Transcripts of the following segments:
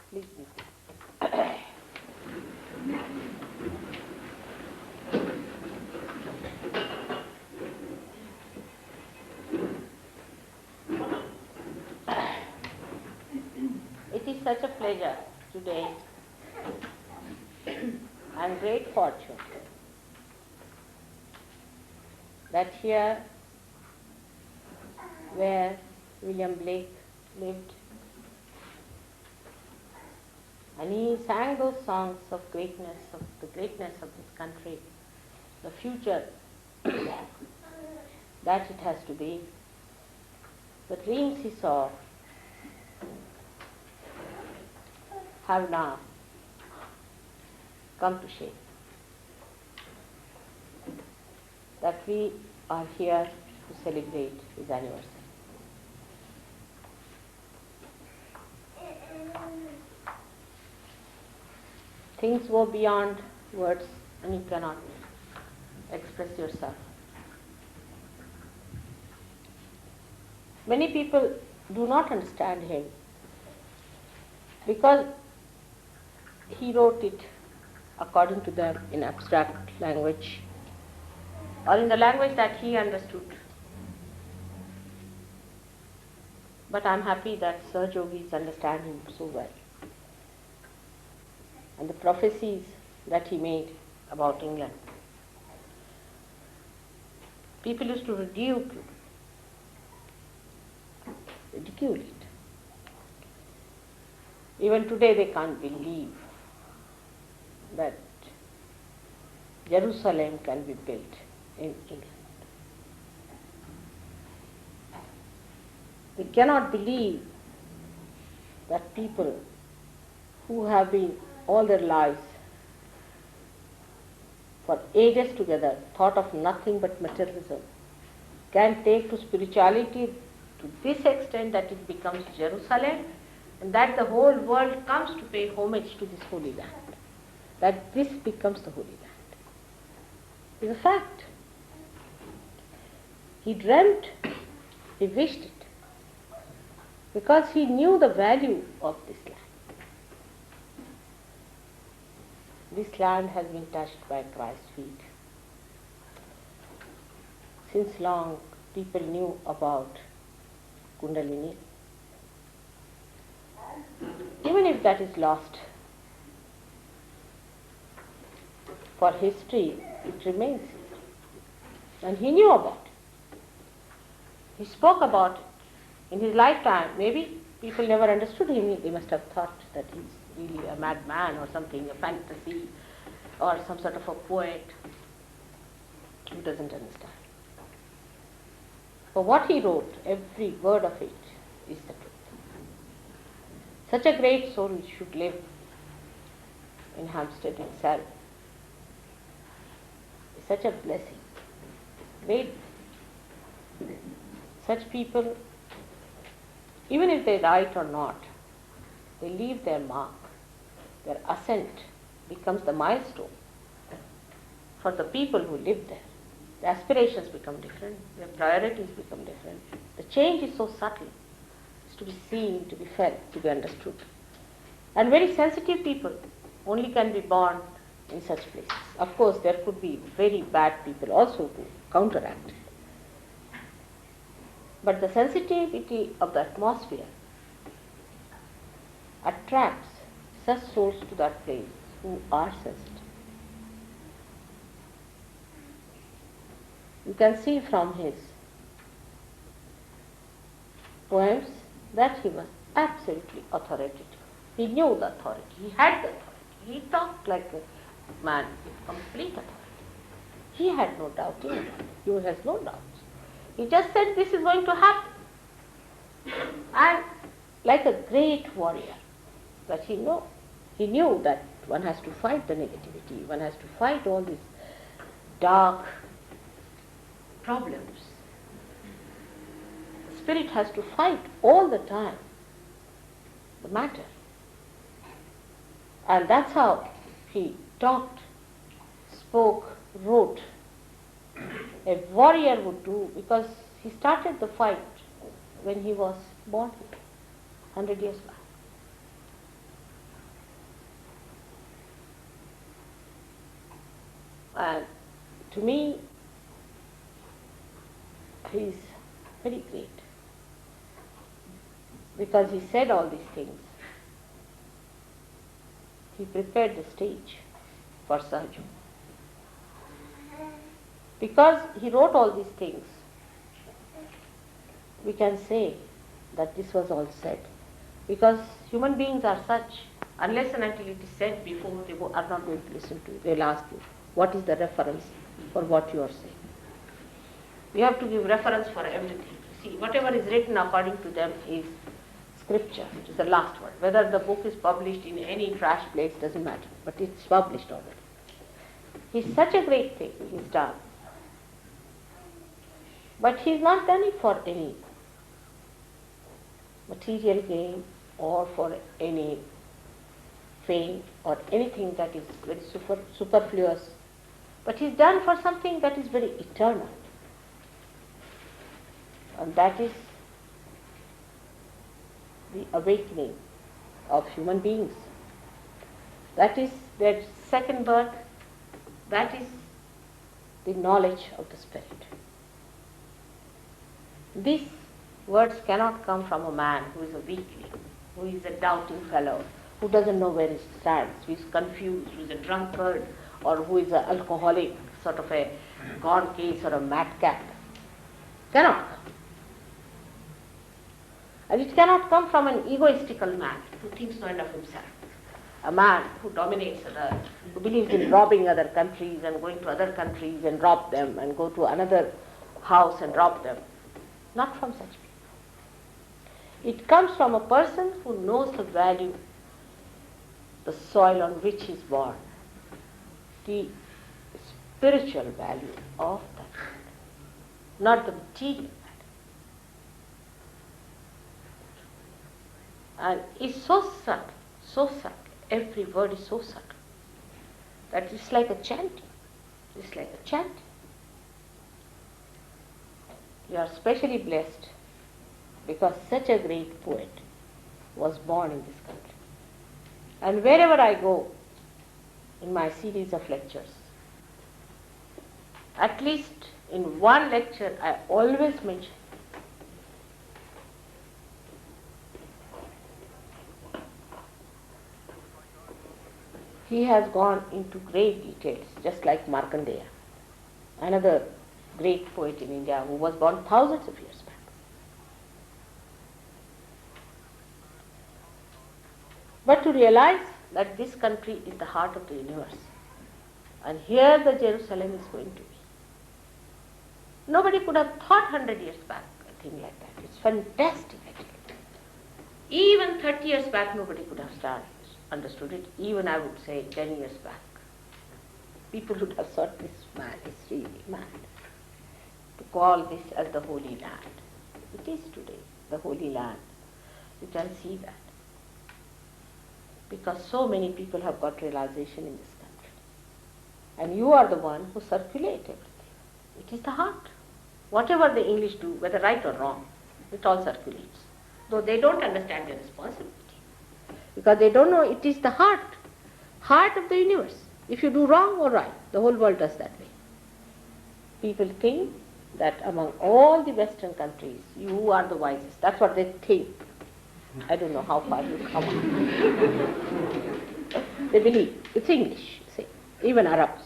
Please be It is such a pleasure today and great fortune that here where William Blake lived, and he sang those songs of the greatness of this country, the future that it has to be, the dreams he saw have now come to shape. That we are here to celebrate his anniversary. Things go beyond words and you cannot express yourself. Many people do not understand him because he wrote it according to them in abstract language or in the language that he understood. But I am happy that Sahajogis understand him so well. And the prophecies that he made about England. People used to ridicule it. Even today they can't believe that Jerusalem can be built in England. They cannot believe that people who have been all their lives for ages together thought of nothing but materialism can take to spirituality to this extent that it becomes Jerusalem and that the whole world comes to pay homage to this holy land. That this becomes the holy land. It is a fact. He dreamt, he wished it, because he knew the value of this land. This land has been touched by Christ's feet. Since long, people knew about Kundalini. Even if that is lost, for history, it remains here. And he knew about it. He spoke about it in his lifetime. Maybe people never understood him. They must have thought that he's really a madman or something, a fantasy, or some sort of a poet who doesn't understand. For what he wrote, every word of it is the truth. Such a great soul should live in Hampstead itself. It's such a blessing. Great. Such people, even if they write or not, they leave their mark. Their ascent becomes the milestone for the people who live there. The aspirations become different, their priorities become different. The change is so subtle. It's to be seen, to be felt, to be understood. And very sensitive people only can be born in such places. Of course, there could be very bad people also to counteract it. But the sensitivity of the atmosphere attracts such souls to that place who are sensitive. You can see from his poems that he was absolutely authoritative. He knew the authority. He had the authority. He talked like a man with complete authority. He had no doubt in it. He has no doubts. He just said this is going to happen. And like a great warrior, that he knew that one has to fight the negativity, one has to fight all these dark problems. The spirit has to fight all the time the matter. And that's how he talked, spoke, wrote. A warrior would do, because he started the fight when he was born here, 100 years back. And to me, he is very great because he said all these things. He prepared the stage for Sahajam. Because he wrote all these things, we can say that this was all said. Because human beings are such, unless and until it is said before, they are not going to listen to you. They will ask you, what is the reference for what you are saying? We have to give reference for everything. See, whatever is written according to them is scripture, which is the last word. Whether the book is published in any trash place doesn't matter, but it's published already. It's such a great thing he's done. But he's not done it for any material gain or for any fame or anything that is very superfluous. But he's done for something that is very eternal. And that is the awakening of human beings. That is their second birth. That is the knowledge of the Spirit. These words cannot come from a man who is a weakling, who is a doubting fellow, who doesn't know where he stands, who is confused, who is a drunkard, or who is an alcoholic, sort of a gone case or a madcap. Cannot come. And it cannot come from an egoistical man who thinks no end of himself. A man who dominates others, who believes in robbing other countries and going to other countries and rob them and go to another house and rob them. Not from such people. It comes from a person who knows the value, the soil on which he is born, the spiritual value of that land, not the material value. And it's so subtle, every word is so subtle, that it's like a chanting. It's like a chanting. You are specially blessed because such a great poet was born in this country. And wherever I go in my series of lectures, at least in one lecture I always mention he has gone into great details, just like Markandeya, another great poet in India who was born thousands of years back. But to realize that this country is the heart of the universe, and here the Jerusalem is going to be. Nobody could have thought 100 years back a thing like that. It's fantastic actually. Even 30 years back nobody could have understood it. Even I would say 10 years back. People would have thought this man is really mad to call this as the Holy Land. It is today the Holy Land. You can see that. Because so many people have got realization in this country. And you are the one who circulate everything. It is the heart. Whatever the English do, whether right or wrong, it all circulates. Though they don't understand their responsibility. Because they don't know it is the heart of the universe. If you do wrong or right, the whole world does that way. People think that among all the Western countries, you are the wisest. That's what they think. I don't know how far you come on. They believe. It's English, see. Even Arabs.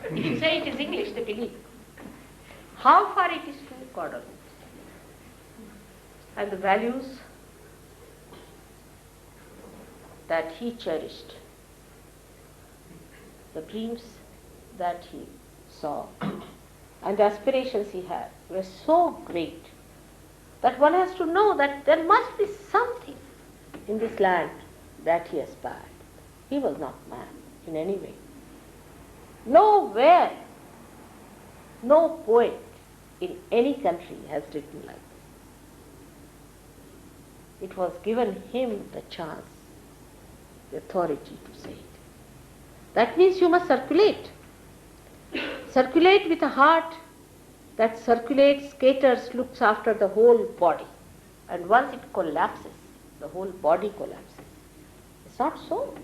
If you say it is English, they believe. How far it is true, God only knows. And the values that he cherished, the dreams that he saw, and the aspirations he had were so great that one has to know that there must be something in this land that he aspired. He was not mad in any way. Nowhere, no poet in any country has written like this. It was given him the chance, the authority to say it. That means you must circulate. Circulate with a heart that circulates, caters, looks after the whole body. And once it collapses, the whole body collapses. It's not so.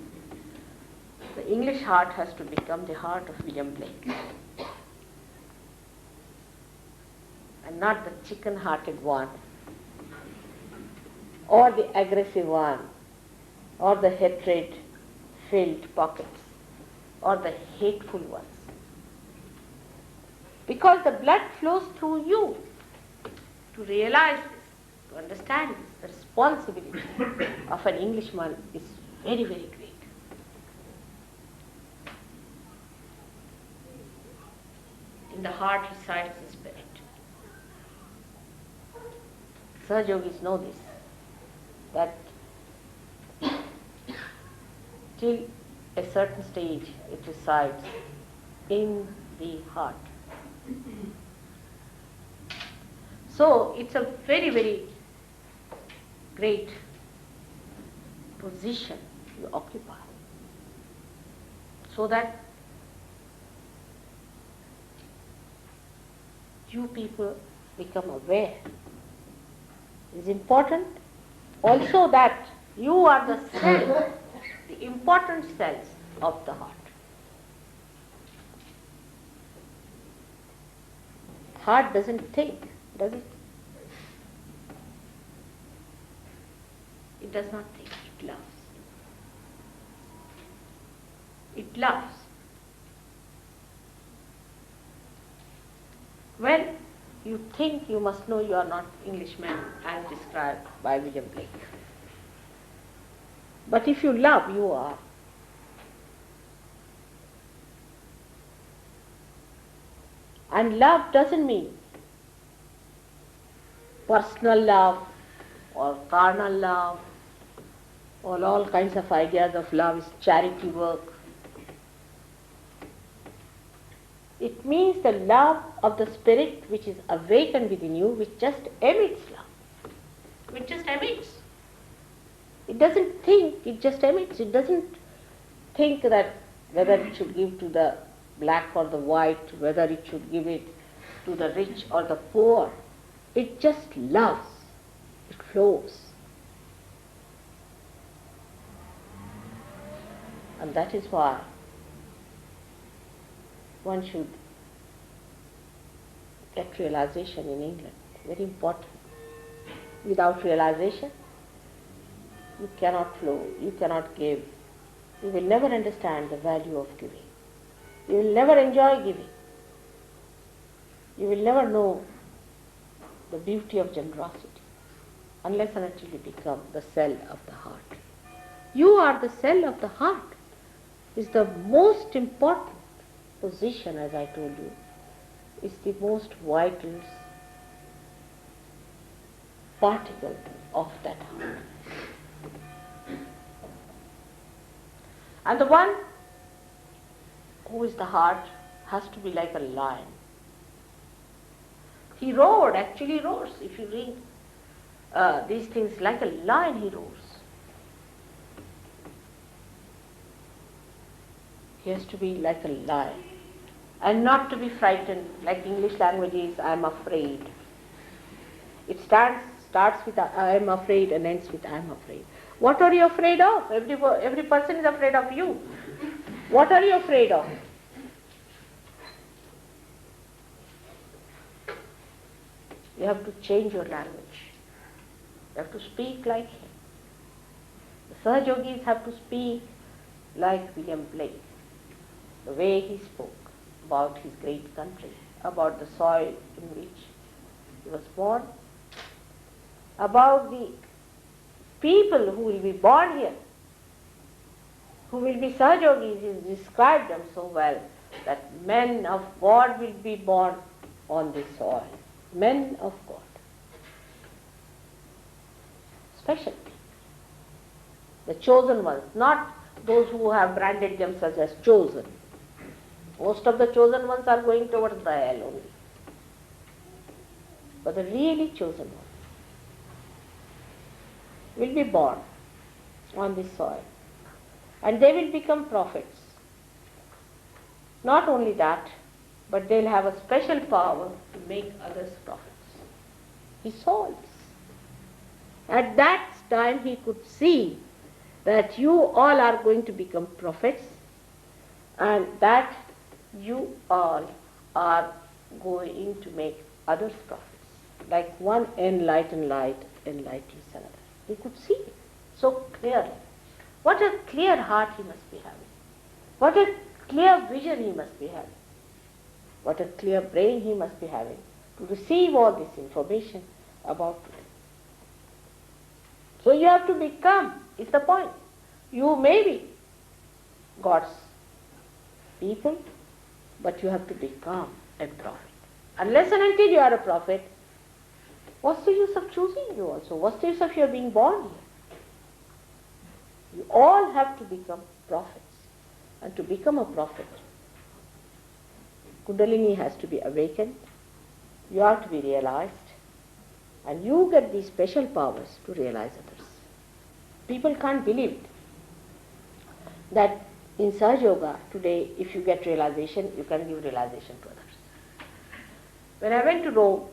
The English heart has to become the heart of William Blake. And not the chicken-hearted one, or the aggressive one, or the hatred-filled pockets, or the hateful ones. Because the blood flows through you to realize this, to understand this. The responsibility of an Englishman is very, very great. In the heart resides the spirit. Sahaja Yogis know this, that till a certain stage it resides in the heart. So it's a very, very great position you occupy, so that you people become aware. It is important also that you are the cell, the important cells of the heart. Heart doesn't think, does it? It does not think, it loves. It loves. When you think, you must know you are not Englishmen as described by William Blake. But if you love, you are. And love doesn't mean personal love or carnal love or all kinds of ideas of love is charity work. It means the love of the spirit which is awakened within you, which just emits love. It just emits. It doesn't think, it just emits. It doesn't think that whether it should give to the black or the white, whether it should give it to the rich or the poor. It just loves. It flows. And that is why one should get realization in England. Very important. Without realization, you cannot flow, you cannot give. You will never understand the value of giving. You will never enjoy giving. You will never know the beauty of generosity unless and until you become the cell of the heart. You are the cell of the heart. Is the most important position, as I told you, is the most vital particle of that heart. And the one who is the heart has to be like a lion. He roared, actually roars. If you read these things, like a lion he roars. He has to be like a lion and not to be frightened, like English language is, I am afraid. It starts with I am afraid and ends with I am afraid. What are you afraid of? Every person is afraid of you. What are you afraid of? You have to change your language. You have to speak like him. The Sahaja Yogis have to speak like William Blake. The way he spoke about his great country, about the soil in which he was born, about the people who will be born here, who will be Sahaja Yogis. He described them so well that men of God will be born on this soil. Men of God. Special. The chosen ones, not those who have branded themselves as chosen. Most of the chosen ones are going towards the hell only. But the really chosen ones will be born on this soil. And they will become prophets. Not only that, but they'll have a special power to make others prophets. He saw this. At that time he could see that you all are going to become prophets and that you all are going to make others prophets. Like one enlightened light enlightens another. He could see it so clearly. What a clear heart he must be having. What a clear vision he must be having. What a clear brain he must be having to receive all this information about today. So you have to become, is the point. You may be God's people, but you have to become a prophet. Unless and until you are a prophet, what's the use of choosing you also? What's the use of your being born here? You all have to become prophets. And to become a prophet, Kundalini has to be awakened, you are to be realized, and you get these special powers to realize others. People can't believe it. That in Sahaja Yoga today, if you get realization, you can give realization to others. When I went to Rome,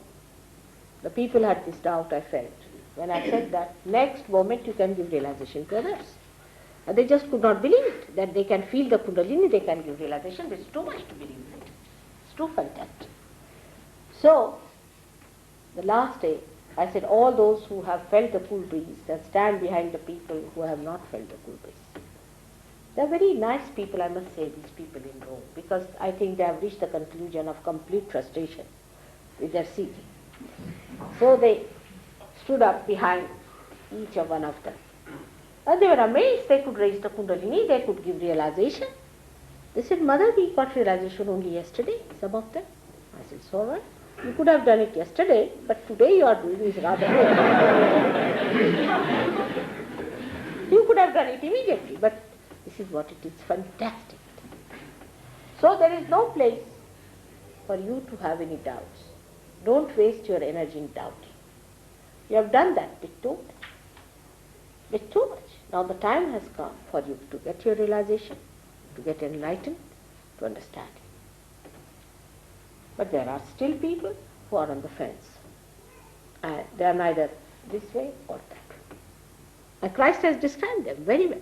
the people had this doubt I felt. When I said that, next moment you can give realization to others. And they just could not believe it, that they can feel the Kundalini, they can give realization. It's too much to believe it. It's too fantastic. So, the last day, I said, all those who have felt the cool breeze, that stand behind the people who have not felt the cool breeze. They are very nice people, I must say, these people in Rome, because I think they have reached the conclusion of complete frustration with their seeking. So they stood up behind each of one of them. And they were amazed. They could raise the Kundalini, they could give realization. They said, Mother, we got realization only yesterday, some of them. I said, so what? You could have done it yesterday, but today you are doing is rather good. You could have done it immediately, but this is what it is, fantastic. So there is no place for you to have any doubts. Don't waste your energy in doubting. You have done that bit too much. Bit too much. Now the time has come for you to get your realization, to get enlightened, to understand. But there are still people who are on the fence. And they are neither this way or that way. And Christ has described them very well.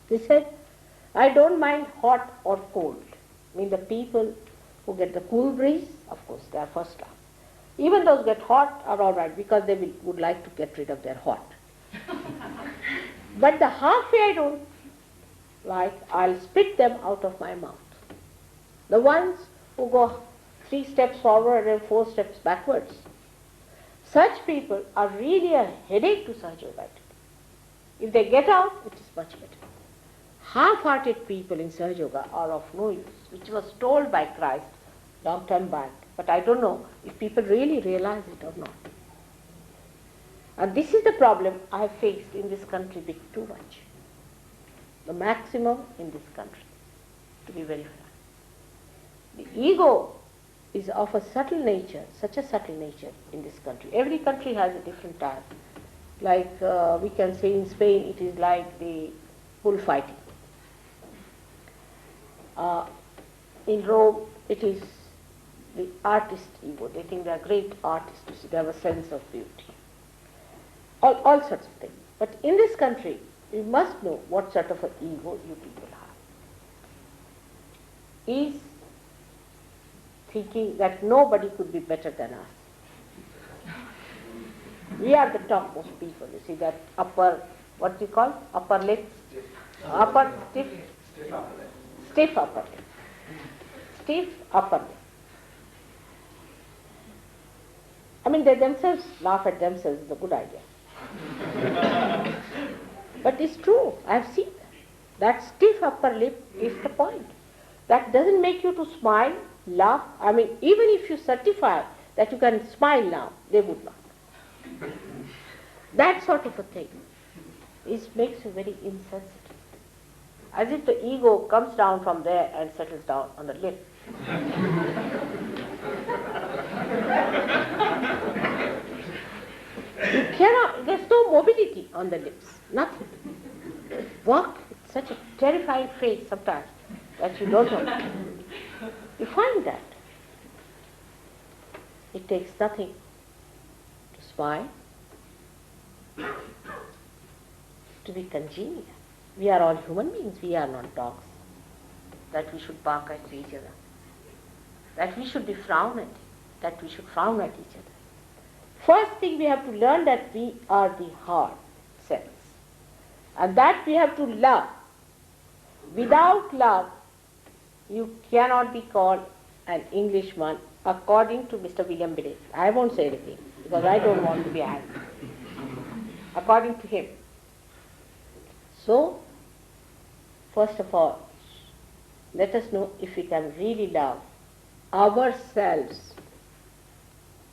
He said, I don't mind hot or cold. I mean, the people who get the cool breeze, of course, they are first class. Even those who get hot are all right because they would like to get rid of their hot. But the halfway I don't like, I'll spit them out of my mouth. The ones who go 3 steps forward and 4 steps backwards, such people are really a headache to Sahaja Yoga. If they get out, it is much better. Half-hearted people in Sahaja Yoga are of no use, which was told by Christ long time back. But I don't know if people really realize it or not. And this is the problem I have faced in this country bit too much. The maximum in this country, to be very frank. The ego is of a subtle nature, such a subtle nature in this country. Every country has a different type. Like we can say in Spain, it is like the bullfighting. In Rome, it is the artist ego. They think they are great artists. They have a sense of beauty. All sorts of things. But in this country, you must know what sort of an ego you people have. Is thinking that nobody could be better than us. We are the topmost people. You see that upper, what do you call? Upper lip? Upper, stiff? Stiff upper lip. Stiff upper lip. I mean, they themselves laugh at themselves. It's a good idea. But it's true. I have seen that. That stiff upper lip is the point. That doesn't make you to smile, laugh. I mean, even if you certify that you can smile now, they would not. That sort of a thing makes you very insensitive. As if the ego comes down from there and settles down on the lip. You cannot, there's no mobility on the lips, nothing. Walk with such a terrifying face sometimes that you don't know. You find that it takes nothing to smile, to be congenial. We are all human beings, we are not dogs. That we should bark at each other, that we should be frown at, that we should frown at each other. First thing we have to learn that we are the hard selves, and that we have to love. Without love, you cannot be called an Englishman according to Mr. William Blake. I won't say anything because I don't want to be angry. According to him. So, first of all, let us know if we can really love ourselves.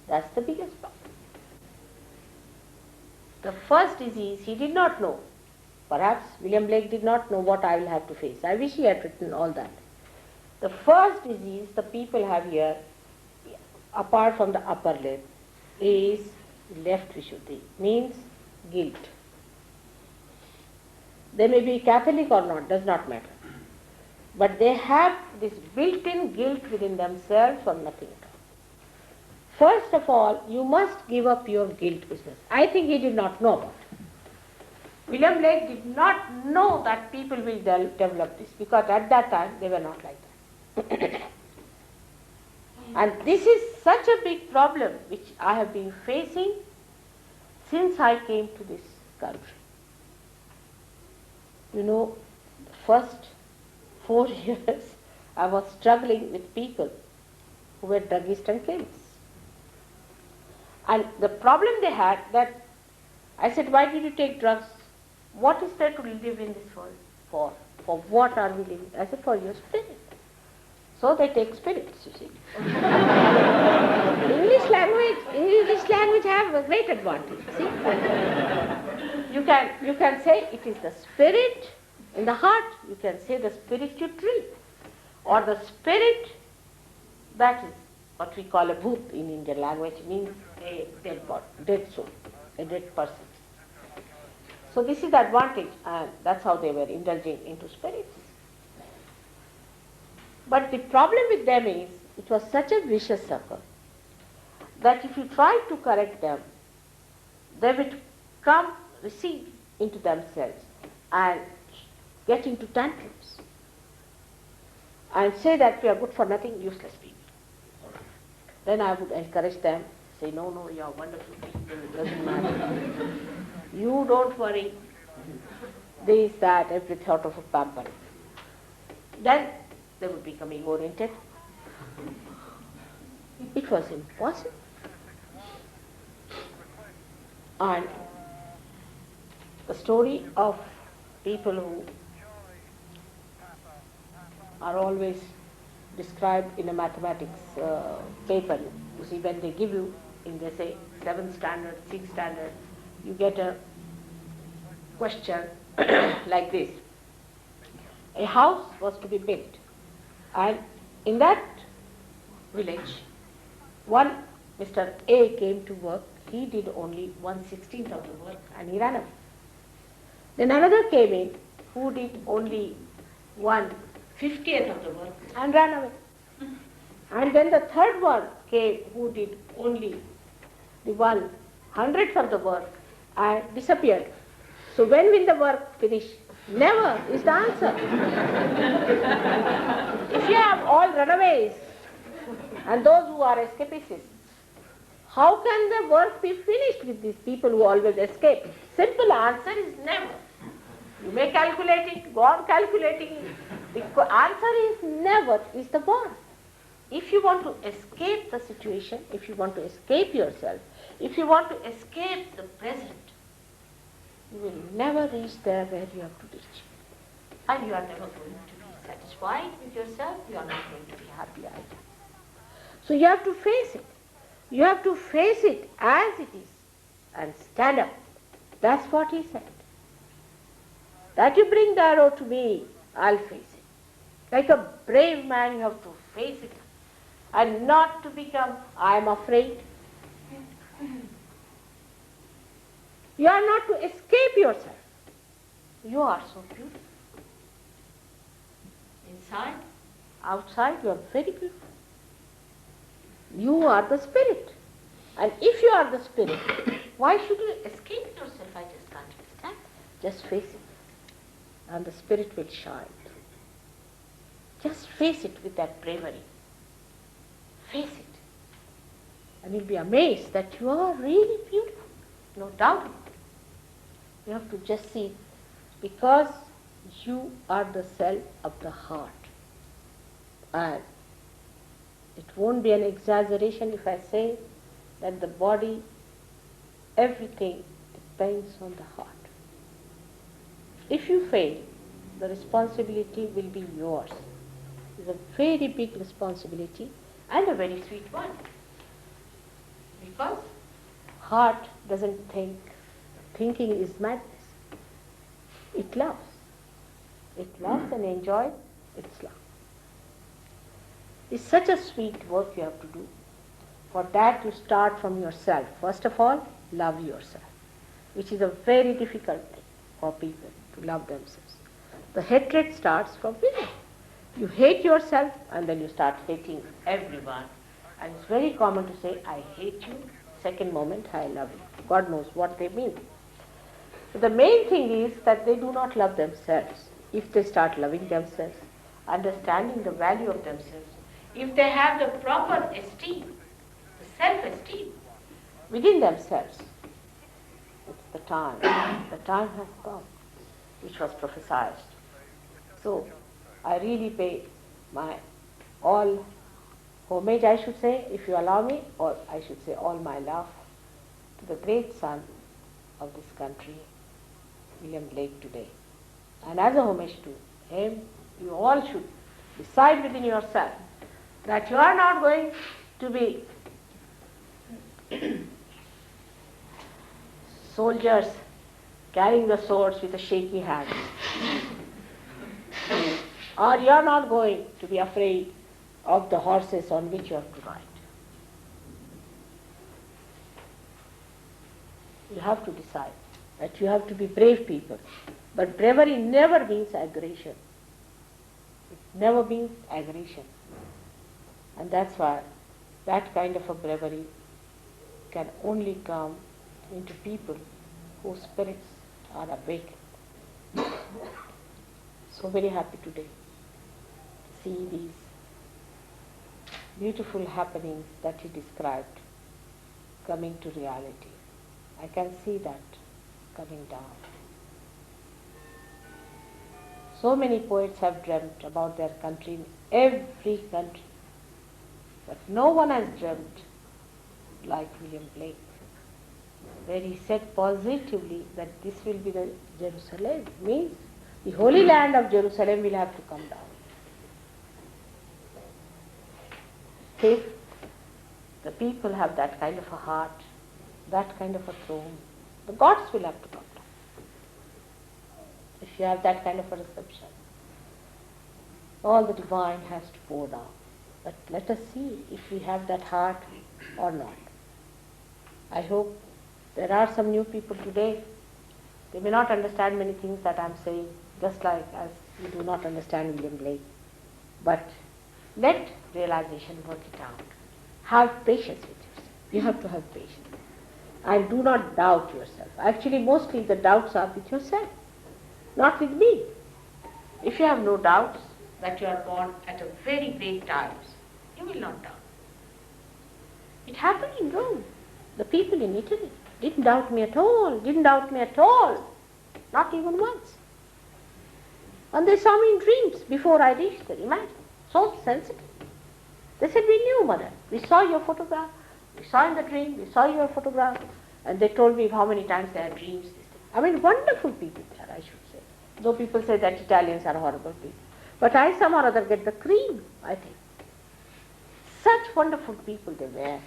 That's the biggest problem. The first disease he did not know. Perhaps William Blake did not know what I will have to face. I wish he had written all that. The first disease the people have here, apart from the upper lip, is left Vishuddhi, means guilt. They may be Catholic or not, does not matter. But they have this built-in guilt within themselves for nothing at all. First of all, you must give up your guilt business. I think he did not know about it. William Blake did not know that people will develop this, because at that time they were not like that. And this is such a big problem which I have been facing since I came to this country. You know, the first 4 years I was struggling with people who were druggists and chemists. And the problem they had, that I said, why did you take drugs? What is there to live in this world for? For what are we living? I said, for your spirit. So they take spirits, you see. English language have a great advantage, see. You can say it is the spirit in the heart, you can say the spiritual tree, or the spirit, that is what we call a bhoot in Indian language, means a dead body, dead soul, a dead person. So this is the advantage, and that's how they were indulging into spirits. But the problem with them is, it was such a vicious circle that if you try to correct them, they would recede into themselves and get into tantrums and say that we are good for nothing, useless people. Then I would encourage them, say, no, you are wonderful people, it doesn't matter. You don't worry, this, that, every thought of a pampering. Then they would become ego-oriented. It was impossible. And the story of people who are always described in a mathematics paper, you see, when they give you, in they say 7th standard, 6th standard, you get a question like this. A house was to be built, and in that village, one Mr. A came to work. He did only 1/16th of the work and he ran away. Then another came in who did only 1/50th of the work and ran away. And then the third one came who did only the 1/100th of the work and disappeared. So when will the work finish? Never is the answer. If you have all runaways and those who are escapists, how can the work be finished with these people who always escape? Simple answer is never. You may calculate it, go on calculating it. The answer is never is the word. If you want to escape the situation, if you want to escape yourself, if you want to escape the present, you will never reach there where you have to reach. And you are never going to be satisfied with yourself, you are not going to be happy either. So you have to face it. You have to face it as it is and stand up. That's what he said. That you bring the arrow to me, I'll face it. Like a brave man, you have to face it and not to become, I am afraid. You are not to escape yourself. You are so beautiful. Inside, Outside you are very beautiful. You are the spirit. And if you are the spirit, why should you escape yourself? I just can't understand. Just face it. And the spirit will shine. Just face it with that bravery. Face it. And you'll be amazed that you are really beautiful. No doubt about it. You have to just see it. Because you are the cell of the heart. And it won't be an exaggeration if I say that the body, everything depends on the heart. If you fail, the responsibility will be yours. It's a very big responsibility and a very sweet one. Because heart doesn't think. Thinking is madness. It loves. It loves and enjoys its love. It's such a sweet work you have to do. For that you start from yourself. First of all, love yourself, which is a very difficult thing for people to love themselves. The hatred starts from within. You hate yourself and then you start hating everyone. And it's very common to say, I hate you. Second moment, I love you. God knows what they mean. So the main thing is that they do not love themselves. If they start loving themselves, understanding the value of themselves, if they have the proper esteem, the self-esteem within themselves, it's the time. The time has come, which was prophesied. So I really pay my all homage, I should say, if you allow me, or I should say all my love to the great son of this country, William Blake, today. And as a homage to him, you all should decide within yourself that you are not going to be soldiers carrying the swords with a shaky hand. Or you are not going to be afraid of the horses on which you have to ride. You have to decide that you have to be brave people. But bravery never means aggression. It never means aggression. And that's why that kind of a bravery can only come into people whose spirits are awakened. So very happy today to see these beautiful happenings that he described coming to reality. I can see that coming down. So many poets have dreamt about their country in every country. But no one has dreamt like William Blake, where he said positively that this will be the Jerusalem, means the holy land of Jerusalem will have to come down. If the people have that kind of a heart, that kind of a throne, the gods will have to come down. If you have that kind of a reception, all the divine has to pour down. But let us see if we have that heart or not. I hope there are some new people today. They may not understand many things that I am saying, just like as you do not understand William Blake. But let realization work it out. Have patience with yourself. You have to have patience. And do not doubt yourself. Actually, mostly the doubts are with yourself, not with me. If you have no doubts that you are born at a very great times, you will not doubt. It happened in Rome. The people in Italy didn't doubt me at all, not even once. And they saw me in dreams before I reached there, imagine, so sensitive. They said, we knew, mother, we saw your photograph, we saw in the dream, we saw your photograph, and they told me how many times they had dreams. I mean, wonderful people there, I should say. Though people say that Italians are horrible people. But I somehow or other get the cream, I think. Such wonderful people they were.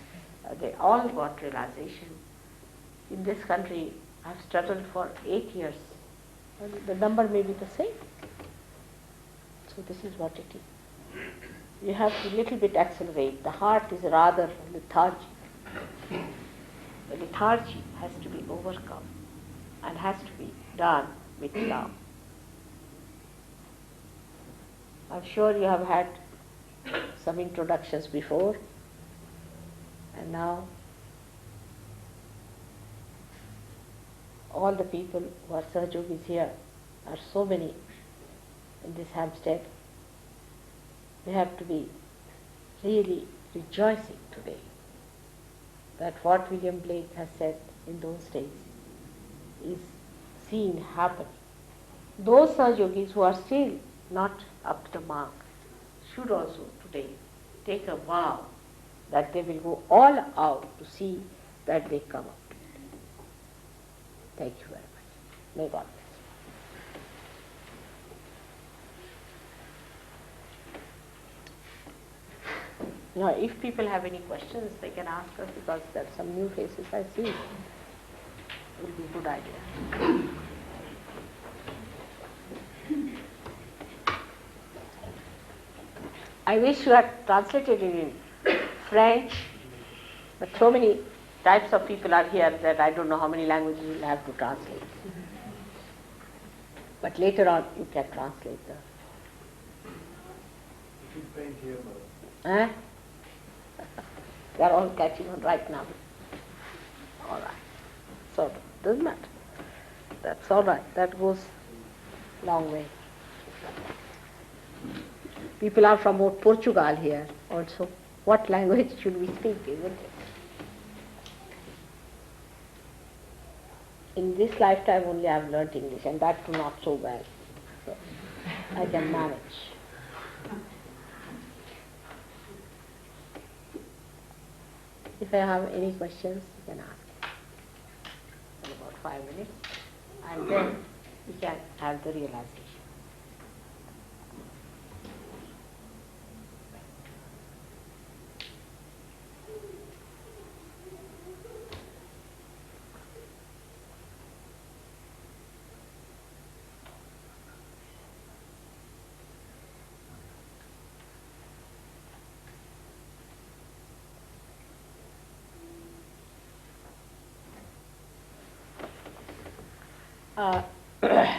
They all got realization. In this country, I've struggled for 8 years. And the number may be the same. So this is what it is. You have to little bit accelerate. The heart is rather lethargic. The lethargy has to be overcome and has to be done with love. I'm sure you have had some introductions before, and now all the people who are Sahajogis here are so many in this Hampstead. We have to be really rejoicing today that what William Blake has said in those days is seen happen. Those Sahajogis who are still not up to the mark should also today take a vow that they will go all out to see that they come up. Thank you very much. May God bless. Now, if people have any questions, they can ask us, because there are some new faces I see. It will be a good idea. I wish you had translated it in French, but so many types of people are here that I don't know how many languages you will have to translate. But later on you can translate the... You paint here, Eh? They are all catching on right now. All right. So, doesn't matter. That's all right. That goes long way. People are from Portugal here also. What language should we speak, isn't it? In this lifetime only I have learnt English, and that too not so well. So I can manage. If I have any questions, you can ask. In about 5 minutes, and then we can have the realization.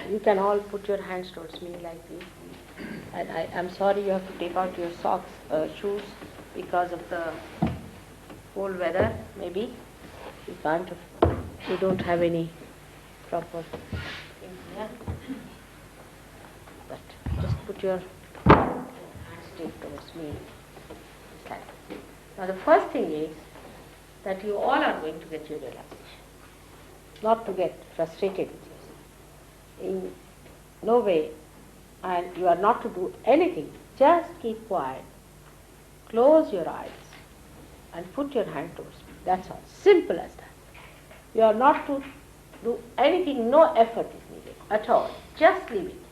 You can all put your hands towards me like this. And I'm sorry you have to take out your socks, shoes, because of the cold weather, maybe. You don't have any proper things here. But just put your hands straight towards me. Like that. Now the first thing is that you all are going to get your relaxation. Not to get frustrated with yourself. In no way, and you are not to do anything, just keep quiet, close your eyes and put your hand towards me. That's all, simple as that. You are not to do anything, no effort is needed at all, just leave it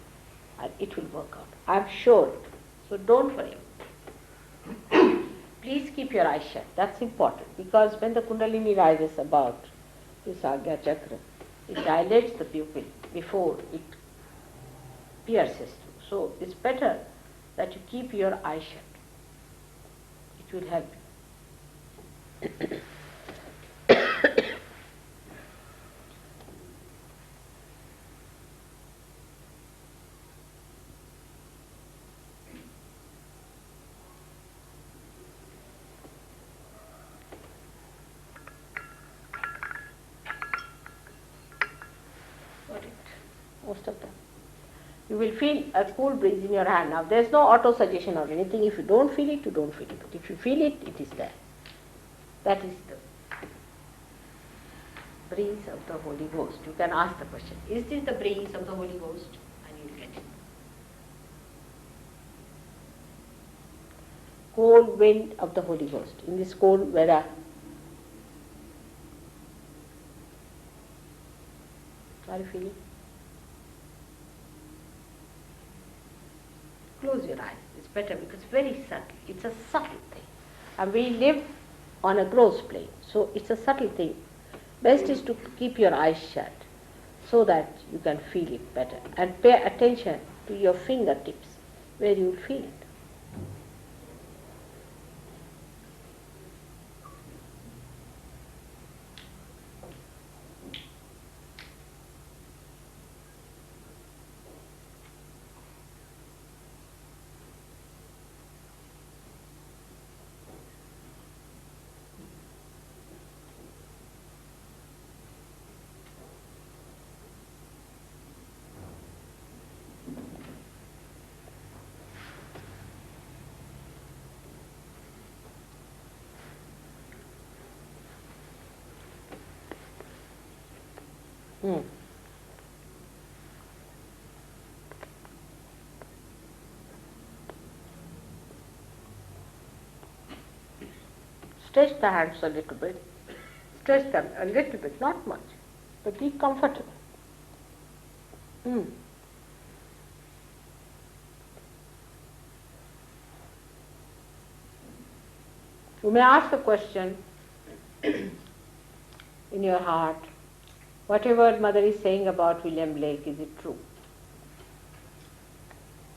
and it will work out, I am sure. So don't worry. Please keep your eyes shut, that's important, because when the Kundalini rises about this Agya Chakra, it dilates the pupil before it pierces through. So it's better that you keep your eyes shut. It will help you. Most of them. You will feel a cool breeze in your hand. Now there is no auto-suggestion or anything. If you don't feel it, you don't feel it. But if you feel it, it is there. That is the breeze of the Holy Ghost. You can ask the question, is this the breeze of the Holy Ghost? And you will get it. Cold wind of the Holy Ghost. In this cold weather, are you feeling? Close your eyes. It's better because it's very subtle. It's a subtle thing. And we live on a gross plane. So it's a subtle thing. Best is to keep your eyes shut so that you can feel it better. And pay attention to your fingertips where you will feel it. Hmm. Stretch the hands a little bit. Stretch them a little bit, not much, but be comfortable. Hmm. You may ask a question in your heart. Whatever Mother is saying about William Blake, is it true?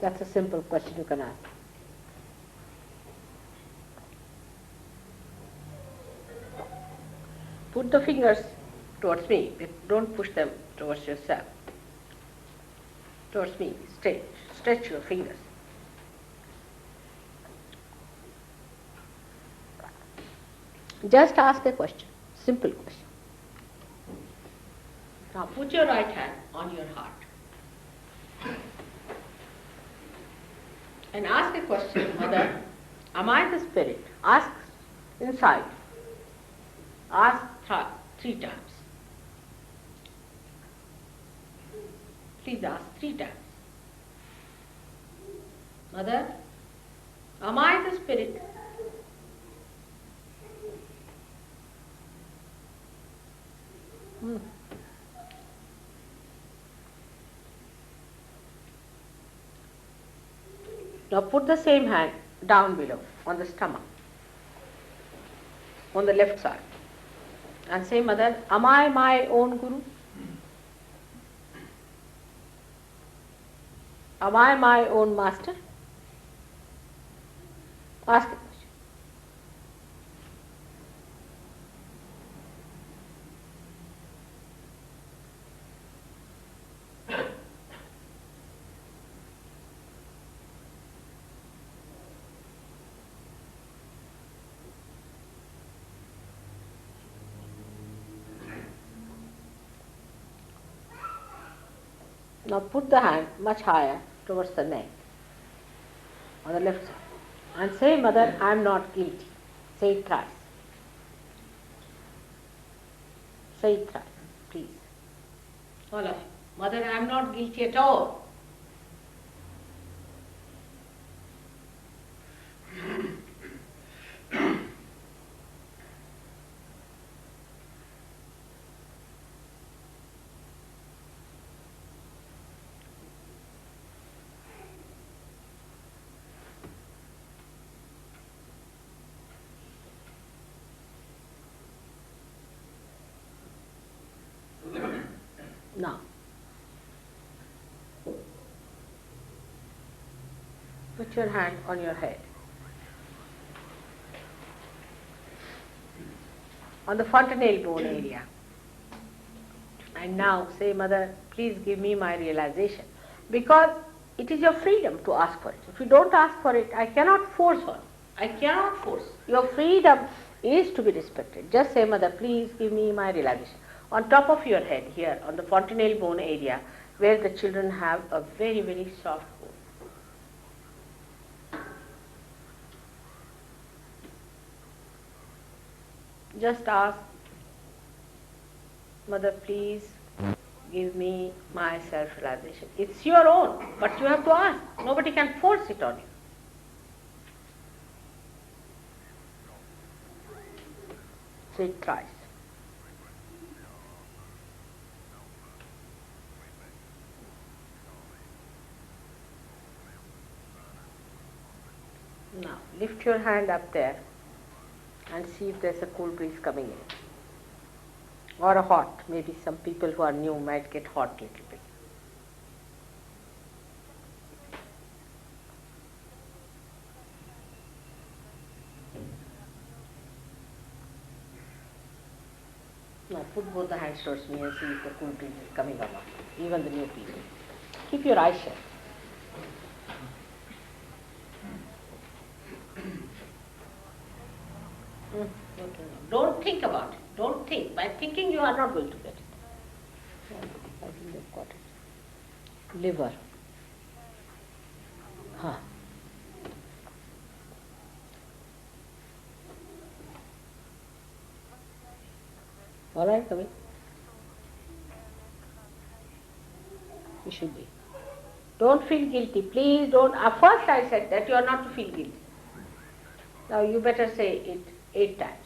That's a simple question you can ask. Put the fingers towards me. Don't push them towards yourself. Towards me. Stretch your fingers. Just ask a question. Simple question. Now put your right hand on your heart. And ask a question, Mother, am I the spirit? Ask inside. Ask three times. Please ask 3 times. Mother, am I the spirit? Now put the same hand down below on the stomach, on the left side, and say, Mother, am I my own Guru? Am I my own master? Ask the question. Now put the hand much higher towards the neck, on the left side, and say, Mother, I am not guilty. Say it thrice. Say it thrice, please. All of you. Mother, I am not guilty at all. Now, put your hand on your head, on the fontanelle bone area. And now say, Mother, please give me my realization. Because it is your freedom to ask for it. If you don't ask for it, I cannot force on. I cannot force. Your freedom is to be respected. Just say, Mother, please give me my realization. On top of your head here, on the fontanelle bone area, where the children have a very, very soft bone. Just ask, Mother, please give me my self-realization. It's your own, but you have to ask. Nobody can force it on you. Say it thrice. Now, lift your hand up there and see if there's a cool breeze coming in. Or a hot. Maybe some people who are new might get hot a little bit. Now, put both the hands towards me and see if the cool breeze is coming or not. Even the new people. Keep your eyes shut. Don't think about it. Don't think. By thinking you are not going to get it. I think you've got it. Liver. Huh. All right, Kavi. You should be. Don't feel guilty. Please don't. At first I said that you are not to feel guilty. Now you better say it 8 times.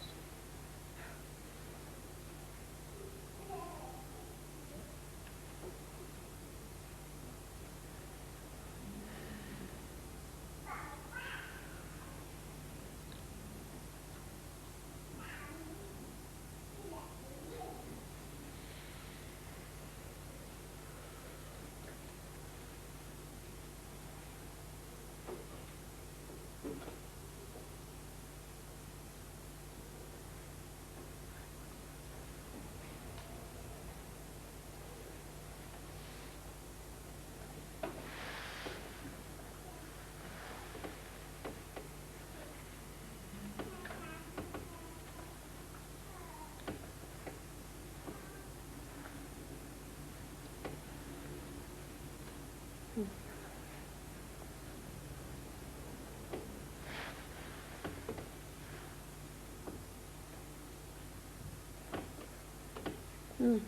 Mm.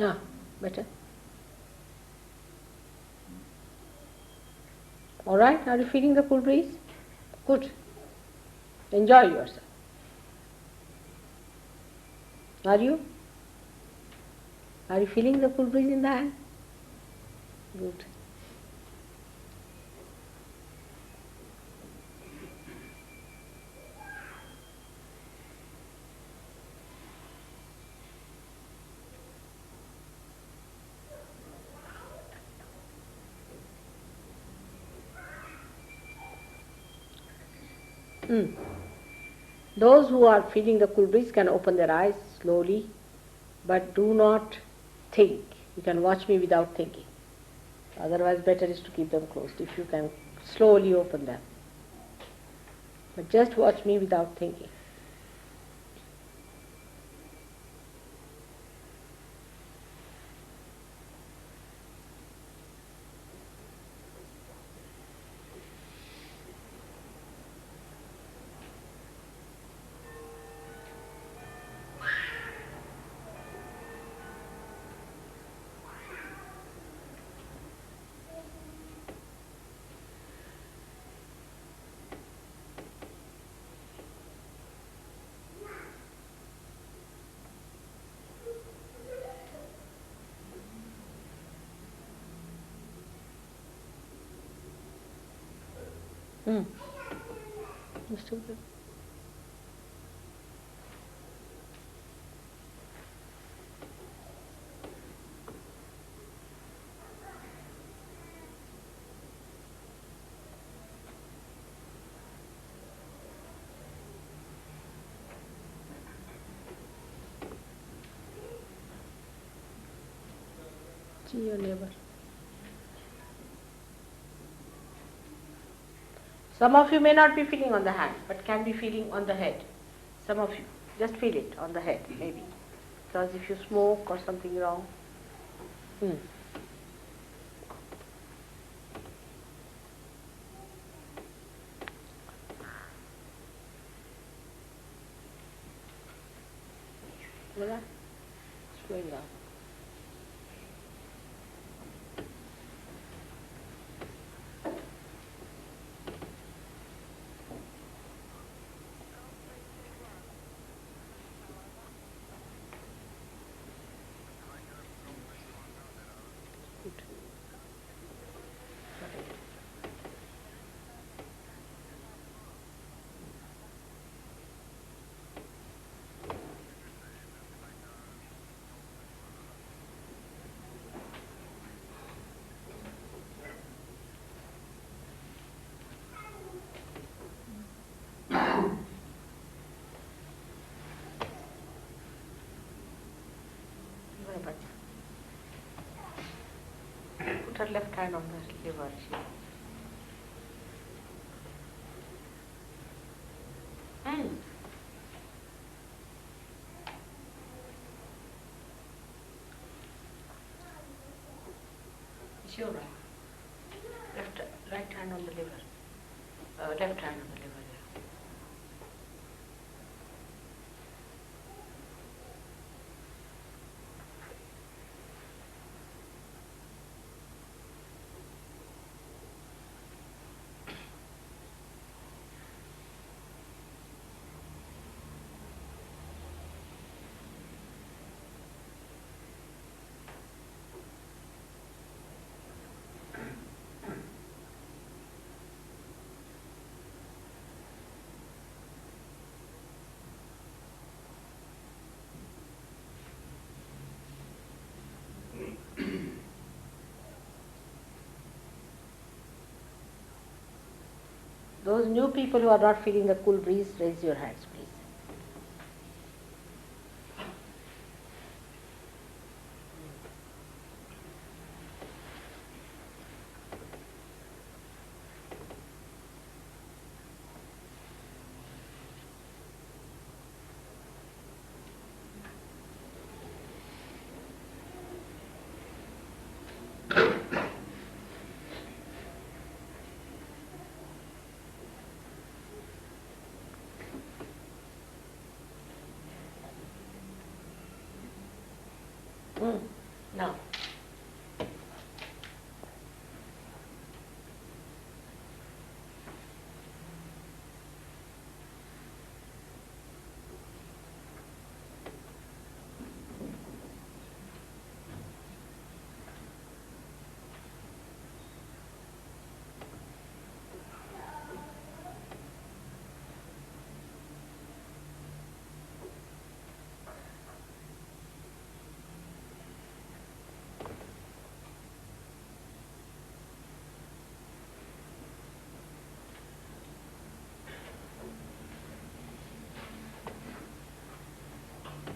Ah, better. All right, are you feeling the cool breeze? Good. Enjoy yourself. Are you? Are you feeling the cool breeze in the hand? Good. Mm. Those who are feeling the cool breeze can open their eyes slowly, but do not think. You can watch me without thinking. Otherwise, better is to keep them closed if you can slowly open them. But just watch me without thinking. Mm. Mr. Good. See your neighbor. Some of you may not be feeling on the hand, but can be feeling on the head. Some of you. Just feel it on the head, maybe. Because if you smoke or something wrong. Hmm. Voilà. Slowing down. Good. Put her left hand on the liver. Mm. It's your right. Right hand on the liver. Left hand on the liver. Those new people who are not feeling the cool breeze, raise your hands, please. Now.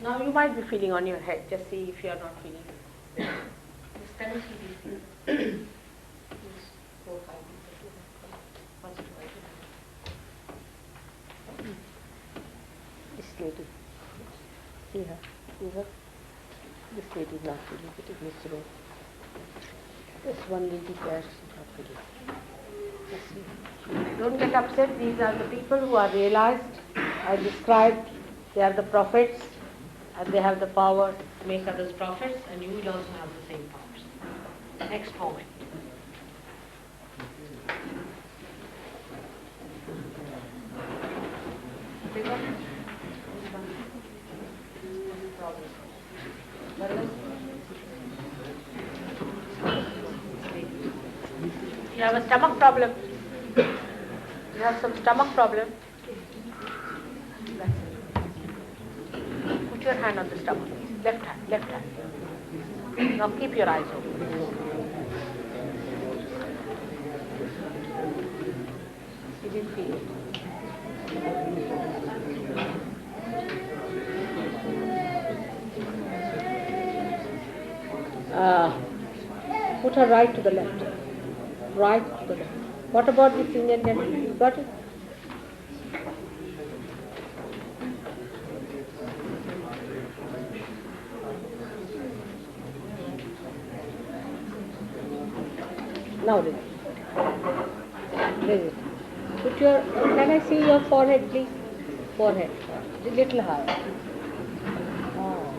Now you might be feeling on your head. Just see if you are not feeling. Just can you see these things? These 4, 5 things. Once you try to. This lady. See her. See her. This lady is not feeling it. It Miss Rose. This one lady there, she's not feeling it. Just see. Don't get upset. These are the people who are realized. I described. They are the prophets. And they have the power to make others prophets, and you will also have the same powers. Next moment. You have a stomach problem. You have some stomach problem. Put your hand on the stomach. Left hand, left hand. Now keep your eyes open. You didn't feel it. Put her right to the left. Right to the left. What about this Indian gentleman? You got it? Now raise it. Raise it. Put your, can I see your forehead, please? Forehead. A little higher. Oh.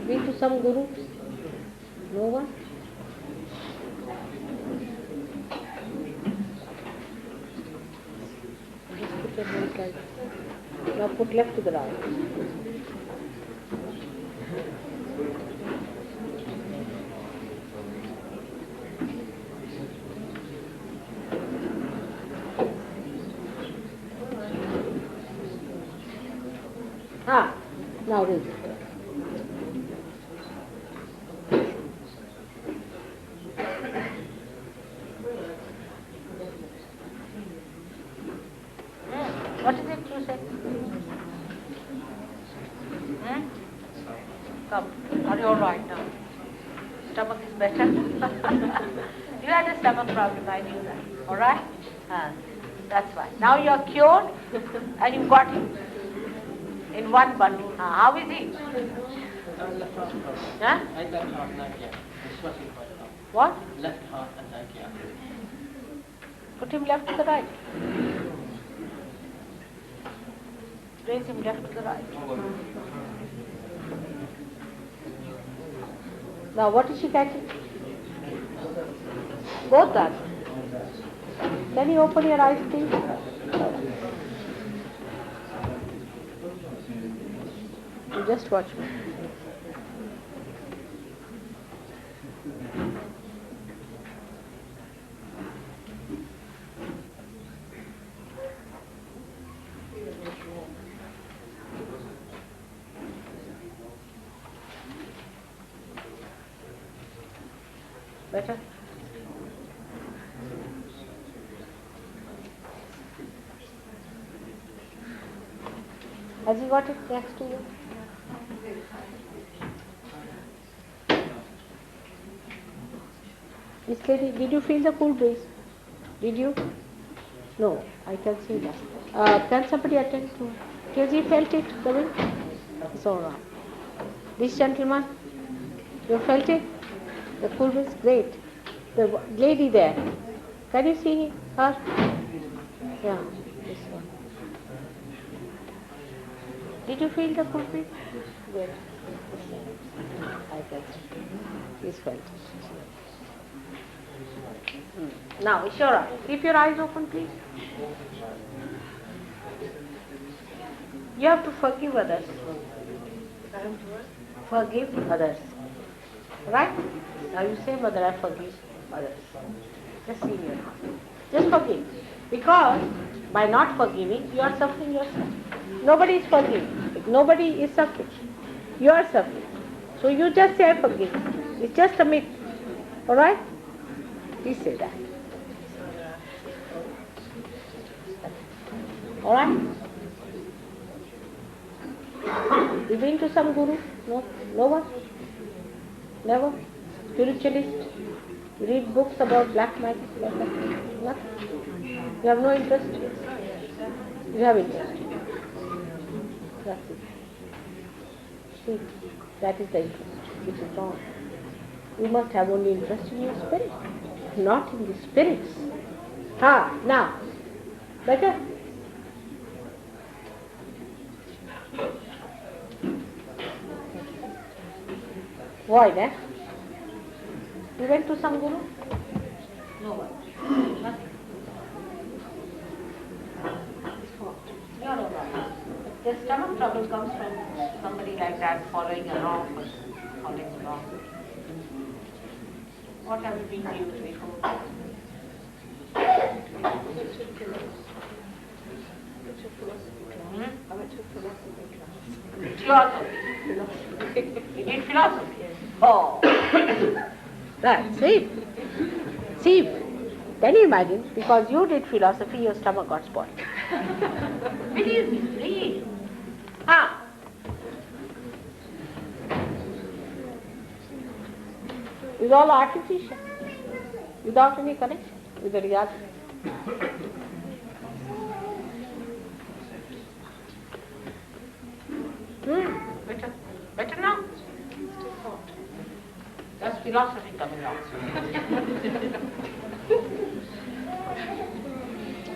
Been to some guru? No one? Just put your hands like that. Now put left to the right. Now raise it. What is it you say? Come, are you all right now? Stomach is better? You had a stomach problem, I knew that. All right? That's fine. Now you are cured and you got him in one bundle. How is he? Huh? What? Left heart attack, yeah. Put him left to the right. Raise him left to the right. Now what is she catching? Both are. Can you open your eyes, please? You just watch me. Better? Has he got it next to you? This lady, did you feel the cool breeze? Did you? No, I can see that. Can somebody attend to? Has he felt it coming? It's all right. This gentleman, you felt it? The cool breeze? Great. The lady there, can you see her? Yeah, this one. Did you feel the cool breeze? Good. I can see. He's felt it. Now, Ishora, keep your eyes open, please. You have to forgive others. Forgive others. Right? Now you say, Mother, I forgive others. Just see in your heart. Just forgive. Because by not forgiving, you are suffering yourself. Nobody is forgiving. Nobody is suffering. You are suffering. So you just say, I forgive. It's just a myth. Alright? Please say that. Alright? You been to some guru? No? No one? Never? Spiritualist? You read books about black magic? Nothing? You have no interest? You have interest. That's it. See, that is the interest, which is wrong. You must have only interest in your spirit, not in the spirits. Now, better? Void, eh? You went to some guru? No one. Nothing. No. The stomach trouble comes from somebody like that following a wrong person, following wrong. What have you been used before? I went to philosophy class. Philosophy. You did philosophy? Oh. Right, see? See, can you imagine? Because you did philosophy, your stomach got spoiled. Believe me, please. It's all artificial, without any connection with the reality. Better now? That's philosophy coming out.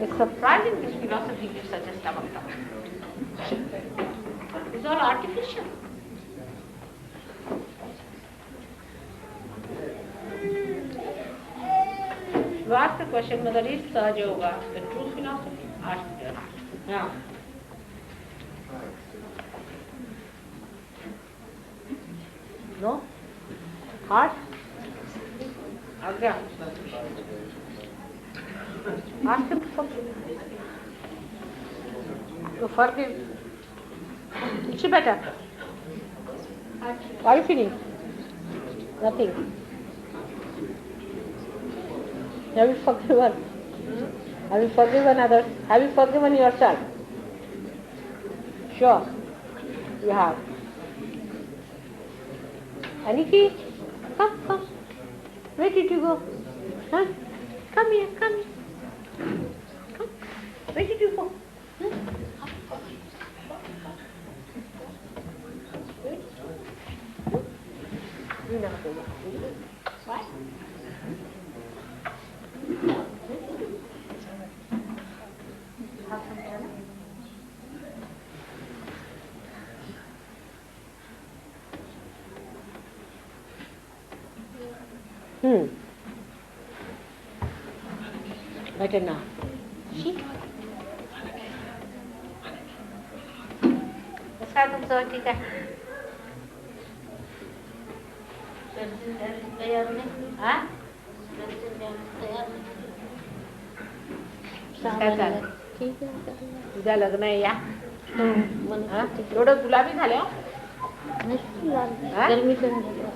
It's surprising this philosophy gives such a stomach trouble. It's all artificial. You ask the question whether is Sahaja Yoga the true philosophy? Ask it. Now. No? Hard? Agya. Ask him to forgive. To forgive. Is it better? What are you feeling? Nothing. Have you forgiven? Have you forgiven others? Have you forgiven yourself? Sure, you have. Aniki, come. Where did you go? Huh? Come here. Come. Where did you go? You never go. Better now. See? कसं काय तुमचं? ठीक आहे. तयार नाही. हा? काय चालेल? ठीक आहे. उद्या लग्न आहे या. एवढं गुलाबी झाले हो.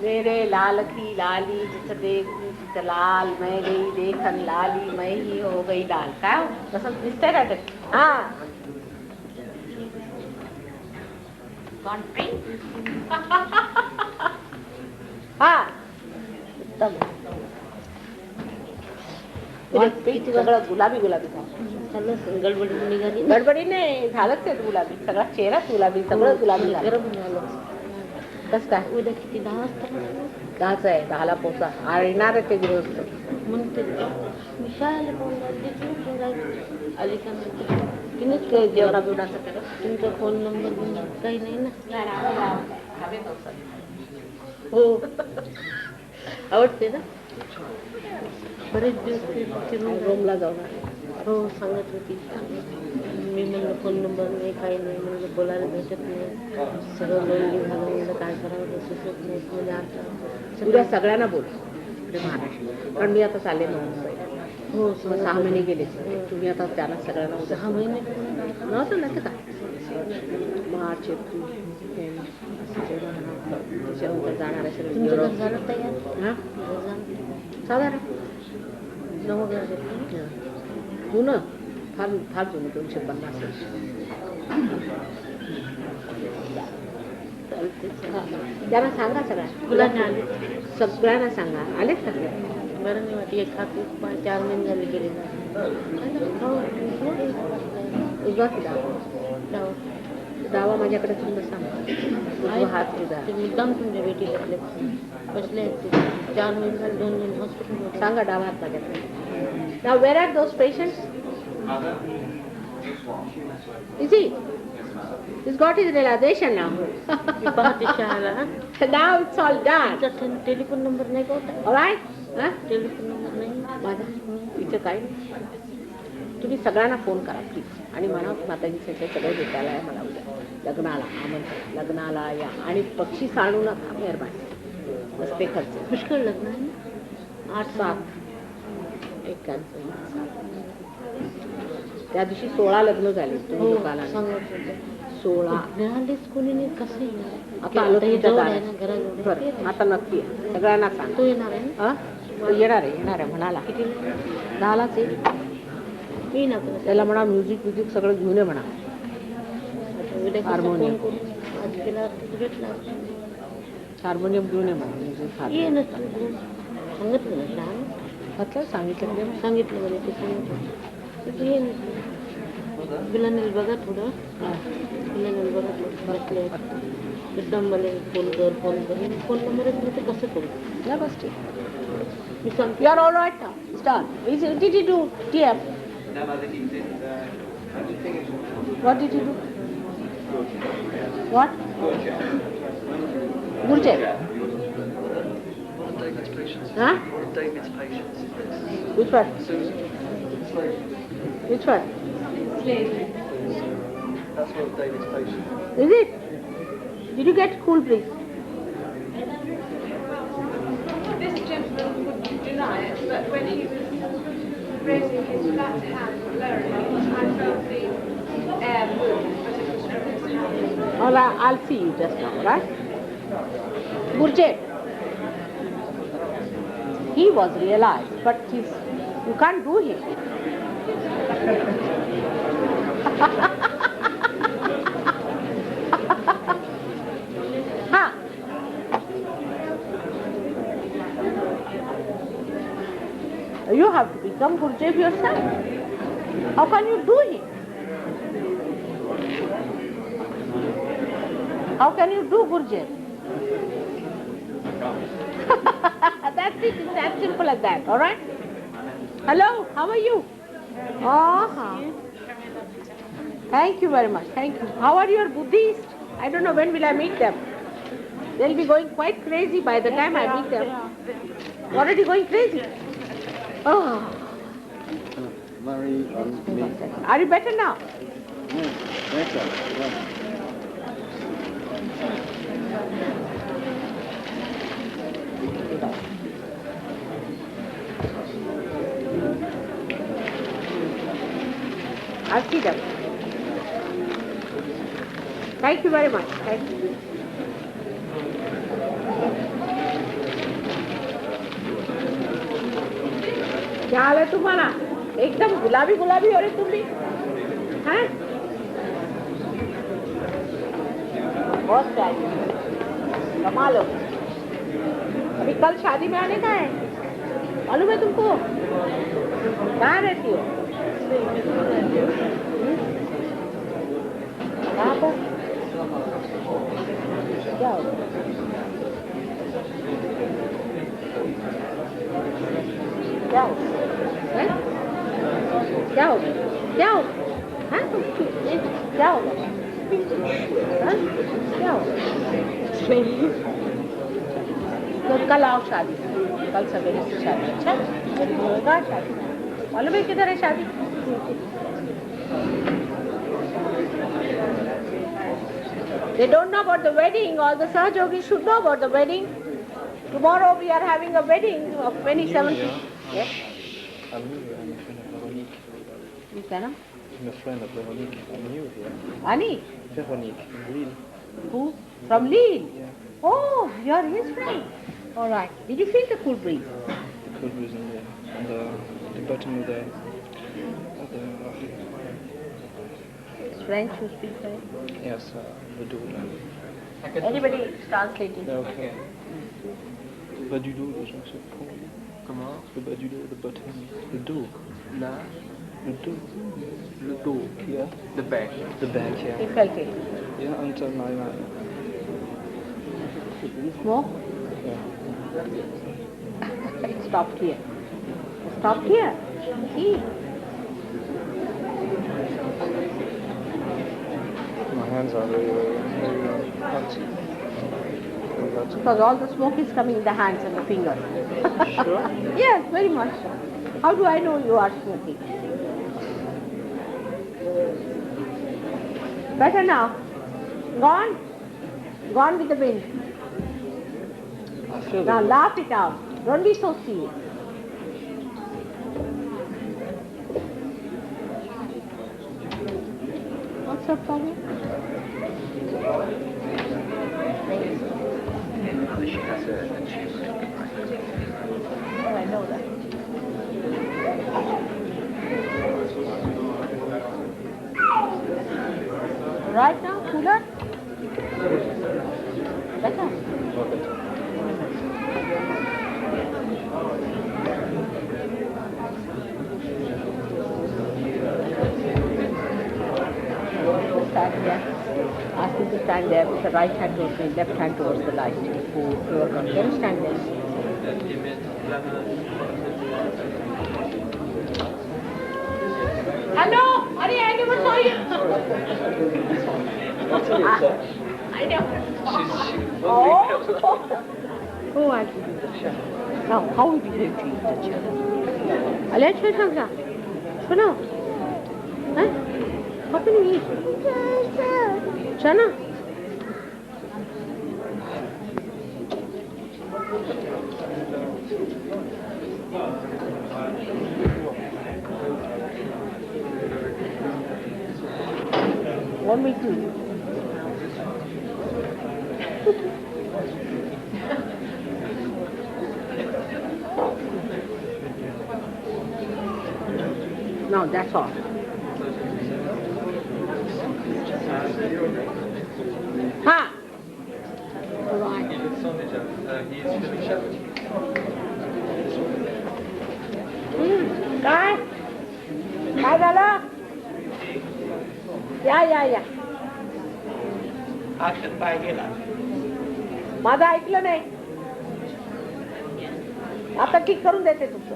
मेरे लाल की लाली जिचं देख तिचं लाल मैं गई देखन लाली मैं ही हो गई लाल. काय हो तसंच दिसतंय का ते? हा हा किती सगळं गुलाबी गुलाबी झालं. गडबडी नाही झालंच ते गुलाबी. सगळा चेहराच गुलाबी सगळं गुलाबी झालं. कसं काय? उद्या किती 10 वाजता? 10च आहे. 10ला पोचा येणार आहे ते गृहस्थ म्हणते तिनेच जेवणा बिवणाचं केलं. तुमचा फोन नंबर काही नाही ना? हो आवडते ना. बरेच दिवस रोमला जाऊन हो सांगत होती. मी म्हणलं फोन नंबर नाही काही नाही म्हणलं बोलायला भेटत नाही. सगळं लोनली झालं म्हणलं काय करावं सुचत नाही. म्हणजे आता उद्या सगळ्यांना बोल इकडे महाराष्ट्र. कारण मी आता चालले ना मुंबईला. हो 6 महिने गेले. तुम्ही आता त्याला सगळ्यांना 6 महिने नव्हतं ना तर काय मार्च एप्रिल त्याच्यानंतर जाणार आहे सगळं. हां साधारण जुनं फार फार जुनं 250. त्यांना सांगा सगळ्यांना सांगा. आलेत का? बरं नाही वाटत. एक हात 4 महिने झाले गेले दावा माझ्याकडे तुम्ही सांगा. हात मुद्दाम तुमच्या भेटीला बसले आहेत ते 4 महिने झाले 2 महिने हॉस्पिटल. सांगा डावा हात माझ्याकडे. Now where are those patients? Is he? He's got his realization now. Now it's all done. Telephone number नाही का होता? All right? टेलिफोन नंबर नाही माझा. इथं काय तुम्ही सगळ्यांना फोन करा प्लीज आणि म्हणा माताजी सगळं भेटायला आहे मला उद्या लग्नाला आमंत्रण. लग्नाला या आणि पक्षी सांडू नका मेहरबानी. रस्ते खर्च पुष्कळ लग्न आहे. 8-7 त्या दिवशी 16 लग्न झाले. तुम्ही दुकानाला 16 कोणी नाही. कसं आता आलो बरं. आता नक्की सगळ्यांना सांग. तो येणार आहे. येणार आहे म्हणाला. किती 10लाच येईल. मी ना त्याला म्हणा म्युझिक सगळं घेऊन ये म्हणा. हार्मोनियम हार्मोनियम घेऊन ये म्हणा. म्युझिक सांगितलं ना सांगितलं मला ते सांगितलं. बिलानेल बघा थोडं. बिलानेल बघा थोडं बसले एकदम मला फोन कर फोन नंबर आहे. कसं करू ना बस ठीक. मी सांगते. यू आर ऑल राईट ना start. Did you do TF? What did you do? What? Gurjeet. Huh? David's patients. Which one? Which one? That's one of David's patients. Is it? Did you get cool, please? This gentleman would deny it, but when he was raising his flat hand, lowering it, I felt the air move, but it was from his hand. All right, I'll see you just now, right? Gurjeet. He was realized, but you can't do him. Huh? You have to become Gurjeet yourself. How can you do him? How can you do Gurjeet? That's it. It's as simple as that. All right. Hello. How are you? Thank you very much. Thank you. How are your Buddhists? I don't know when will I meet them. They'll be going quite crazy by the time I meet them. Already going crazy. Oh. Are you better now? I'll see them. Thank you very much. Thank you. क्या हाल है तुम्हारा? एकदम गुलाबी गुलाबी हो रहे तुम भी, हैं? बहुत प्यारी, कमाल हो। अभी कल शादी में आने का है, मालूम है तुमको? कहाँ रहती हो? कहाँ पर? क्या हो? क्या हो? हैं? क्या हो? क्या हो? हाँ? क्या हो? हाँ? क्या हो? तो कल आओ शादी, कल सवेरे से शादी। अच्छा, होगा शादी। मालूम है किधर है शादी? They don't know about the wedding. All the Sahajogis should know about the wedding. Tomorrow we are having a wedding of 2017. Yes? I'm new here. I'm a friend of Veronique. You can? I'm a friend of Veronique. I'm new here. Ani? Veronique, in Lille. Who? From Lille? Yeah. Oh, you're his friend. All right. Did you feel the cool breeze? The cool breeze on the bottom of the It's French, you speak French? yes, the door. Anybody is translating? Ok. Le bas du dos, les gens se font. Comment? Le bas du dos, le bottom. Le dos. La, Le dos. le dos, Here. the back. The back, yeah. He felt it. Yeah, until my Smoke? yeah. It stopped here. It stopped here. See? My hands are very hot. Very hot. Because all the smoke is coming in the hands and the fingers. Sure? Yes, very much so. How do I know you are smoking? Better now. Gone? Gone with the wind. I feel Now it. laugh it out. Don't be so serious. What's up, Fabi? Oh, I know that. Right now, cooler? Better? Stand there. Ask him to stand there with the right hand towards me, left hand towards the light. Can you stand there? Hello? Are I never saw you. I know. Oh, I give you the shot. Now, how would you going to eat the chana? Let's show Shamsa. Suno. Huh? How can you eat? Chana. Want me to? No, that's all. Ha! Right. काय? काय झालं? या. Action पाय गेला. माझं ऐकलं नाही. आता ठीक करून देते तुमचं.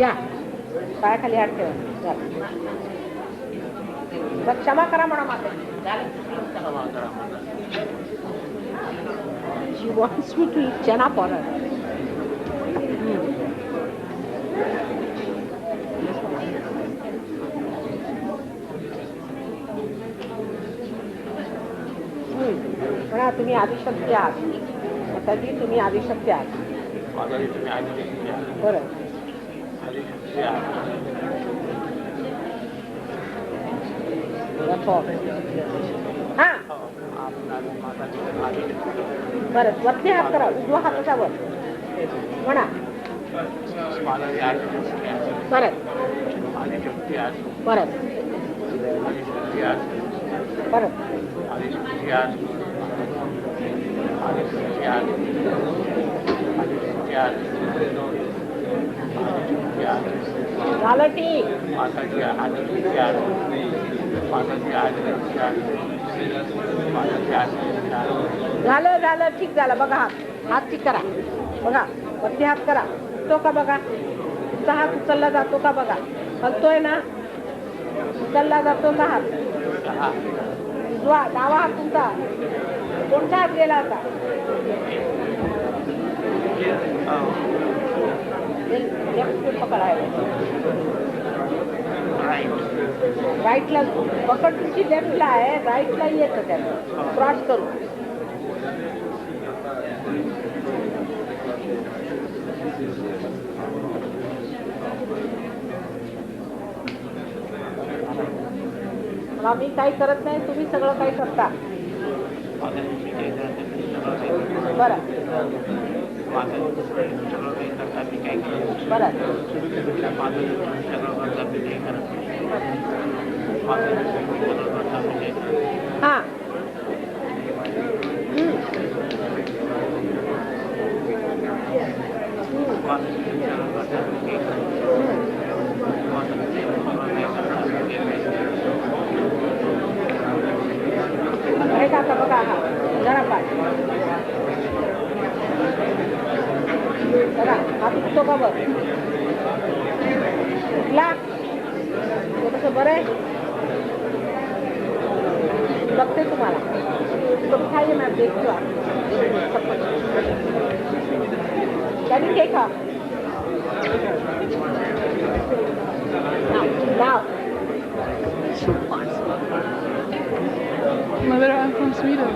या पायाखाली हात ठेवा. तर क्षमा करा म्हणा माता. She wants me to eat chana for her. म्हणा तुम्ही आदिशक्ती आहात. माताजी तुम्ही आदिशक्ती आहात. बरं. हा बरं वरती हात करा. उजवा हाताचा वर म्हणा. परत परत परत झालं ठीक. झालं झालं ठीक झालं. बघा हात ठीक करा. बघा वरती हात करा. तो का बघा. तुमचा हात उचलला जातो का बघा. हलतोय ना. उचलला जातो का हात. उजवा डावा हात तुमचा. कोणता हात गेला होता. पकडायला राईटला पकड तुमची लेफ्टला आहे. राईटला येतं त्याला क्रॉस करू. मला मी काही करत नाही. तुम्ही सगळं काही करता. बरं बरं हां अरे का बघा. हा जरा पाय बघा. हा दुखतो का बघ. उठला कसं बरं आहे. बघते तुम्हाला. तो खाइए मैं देखती हूँ. Can you take her? Now. Mother, I'm from Sweden.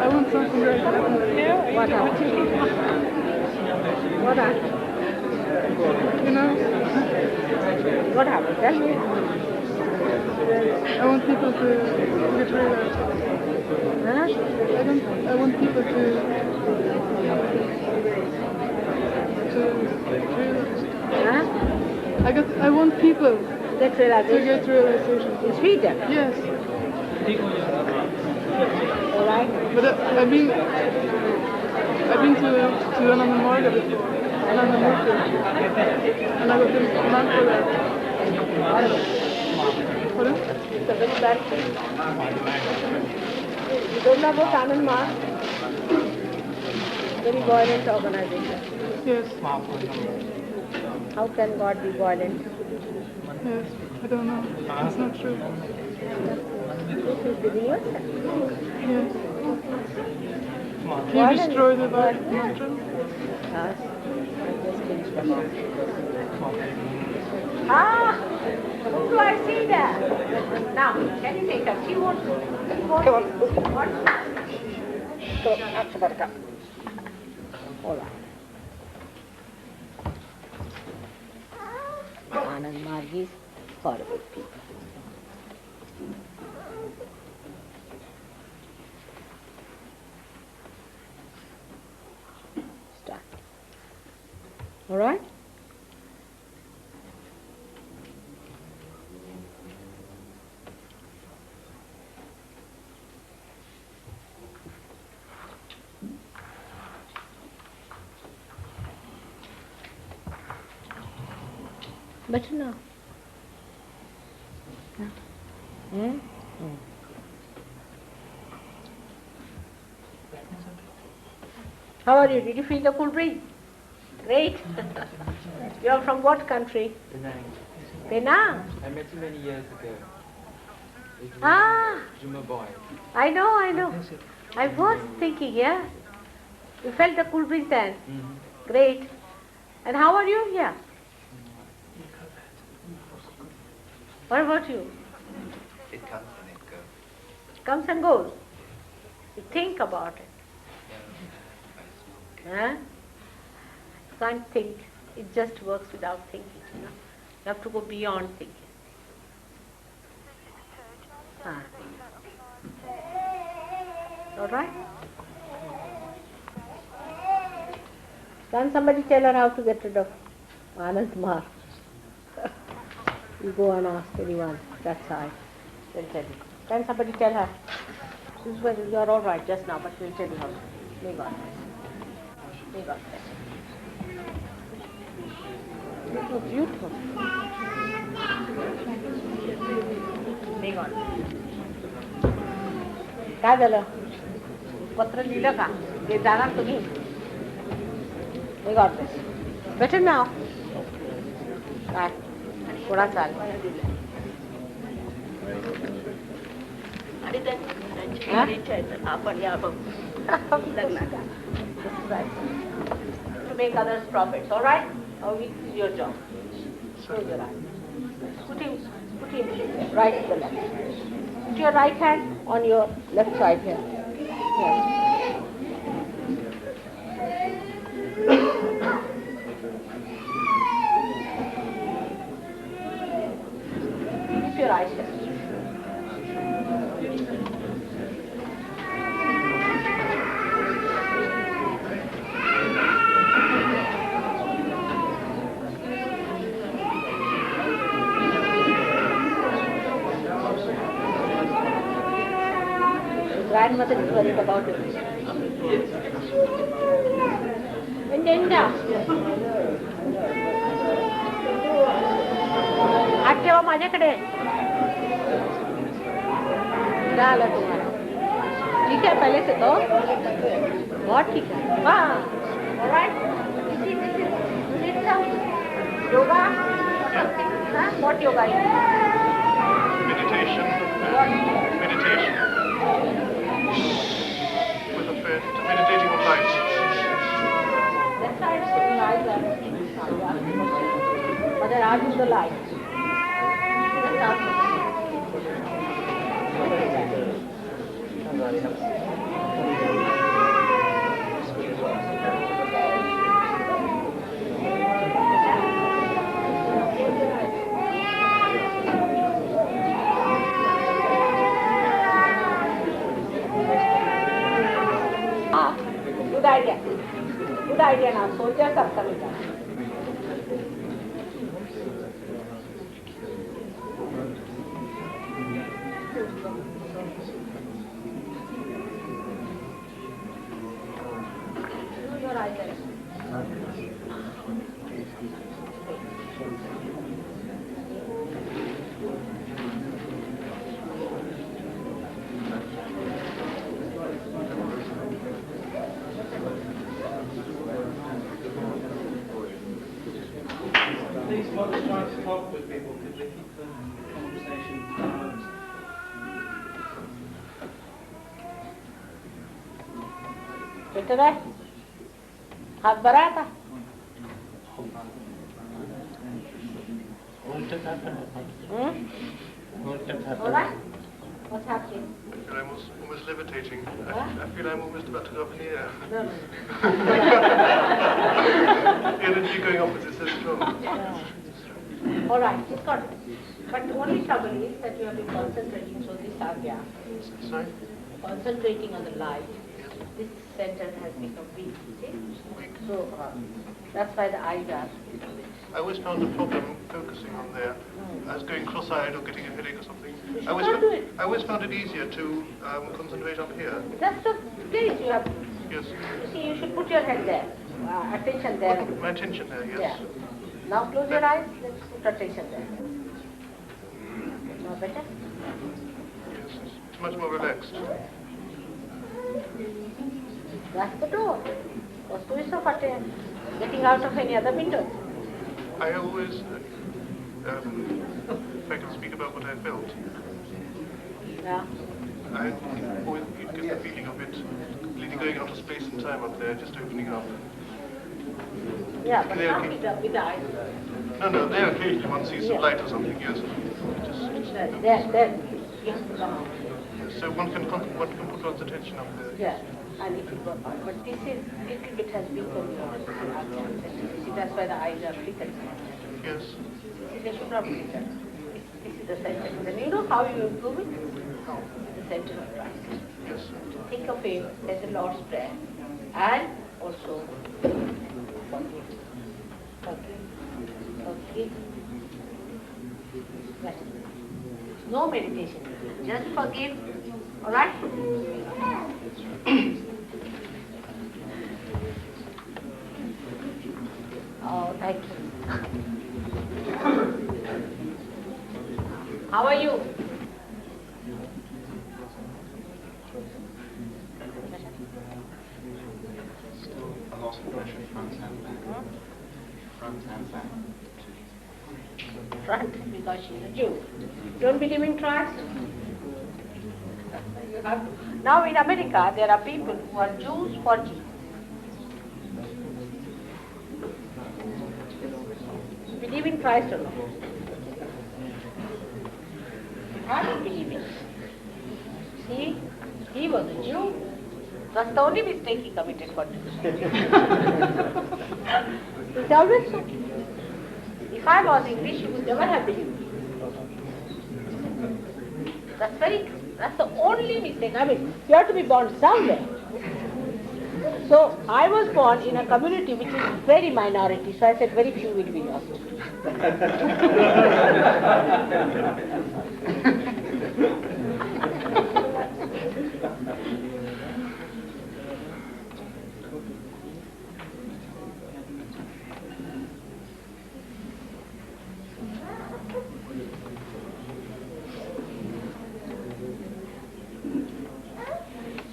I want something very different. What happened? What happened? You know, What happened? Tell me. I want people to get rid of. Huh? I want people to Huh? I want people Get to realization. get realization. In Sweden. Yes, All right. but I've been to Anna Marga before, Anna Murthy, and I got the man for that. Pardon? It's a very bad thing. You don't know about Anand Mar? Very violent organization. Yes, How can God be violent? yes, I don't know. It's not true. This is the reverse. Yes. Can you destroy the mantra? Yes. I just finished them off. Ah! Who do I see there? Now, can you take her? She wants to. What? So, that's about it. All right. Anand Margis, horrible people. Start. All right? Better now. Hmm? How are you? Did you feel the cool breeze? Great. You are from what country? Penang. Penang. I met you many years ago. It was Ah. Juma boy. I know. I was thinking, yeah. You felt the cool breeze then? Great. And how are you here? What about you? It comes and it goes. Comes and goes. You think about it. Huh? You can't think. It just works without thinking. You have to go beyond thinking. Ah. All right? Can somebody tell her how to get rid of Anand Kumar? You go and ask anyone that side. They'll tell you. Can somebody tell her? You are all right just now, but we'll tell you how to. May God bless. May God bless. Oh, beautiful. May God bless. काय झालं? पत्र लिहिलं का? ते जाणार तुम्ही? May God bless. Better now. काय? थोडा चाल. आणि त्यांची इच्छा आहे तर आपण या बघ लग्नात. To make others prophets, all right? Now this is your job. Close your eyes. Put him right to the left. Put your right hand on your left side here. Here. Keep your eyes shut. Grandmother is worried about it. Linda. हात ठेवा माझ्याकडे. क्या हाल है तुम्हारा? ठीक है पहले से तो? बहुत ठीक है. हाँ. All right. Sit down. Yoga? Huh? What yoga is it? Meditation. Meditation. With a friend, meditating on life. That's right. Your eyes are Mother, are you the light? Just ask her. Good idea. Good idea now. Soldiers are coming down. Your eyes are. These folks try to talk with people because they keep the conversation balanced. Better है? हाथ भरा था? All right? What's happening? I feel I'm almost levitating. I feel I'm almost about to go up in the air. No. The energy going off is so strong. All right, it's got it. But the only trouble is that you have been concentrating so this agya. Sorry? Concentrating on the light. This center has become weak, see? So that's why the eyes are. I always found a problem focusing on there. I was going cross-eyed or getting a headache or something. You should not do it. I always found it easier to concentrate up here. That's the place you have. Yes. You see, you should put your head there. Attention there. My attention there, yes. Yeah. Now close your eyes, let's put attention there. Now better? Yes, it's much more relaxed. That's the door. What's doing so far? Getting out of any other window? I always, if I can speak about what I felt, Yeah. I always get the feeling of it completely going out of space and time up there, just opening up. Yeah, but Clear not key. with the eyes. No, there occasionally one sees some Yeah. light or something, yes. Then, yes, come on. So one can put one's attention up there. Yeah, and it will work out. But this is, little bit has become see, that's why the eyes are flickering. Yes. They should not be flickered. This is the center. Then you know how you improve it? The center of Christ. Yes. Think of Him as the Lord's Prayer and also forgive. Forgive. Right. No meditation. Just forgive. Alright? Oh, thank you. How are you? A loss of pressure front and back. Front and back. Front, because she's a Jew. Don't believe in Christ? You have to. Now in America, there are people who are Jews for Jesus. Believe in Christ or not? I don't believe in. See, he was a Jew. That's the only mistake he committed for Jews. It's always so. If I was English, he would never have believed me. That's the only mistake. I mean, you have to be born somewhere. So I was born in a community which is very minority, so I said very few will be lost.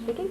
Speaking?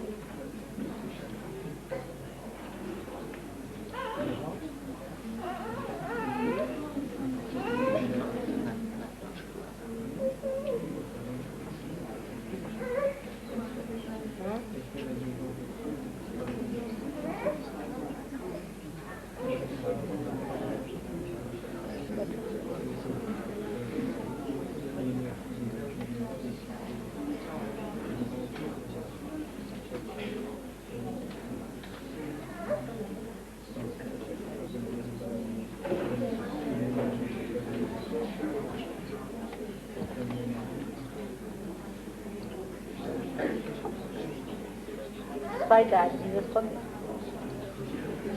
Despite that, Jesus forgives.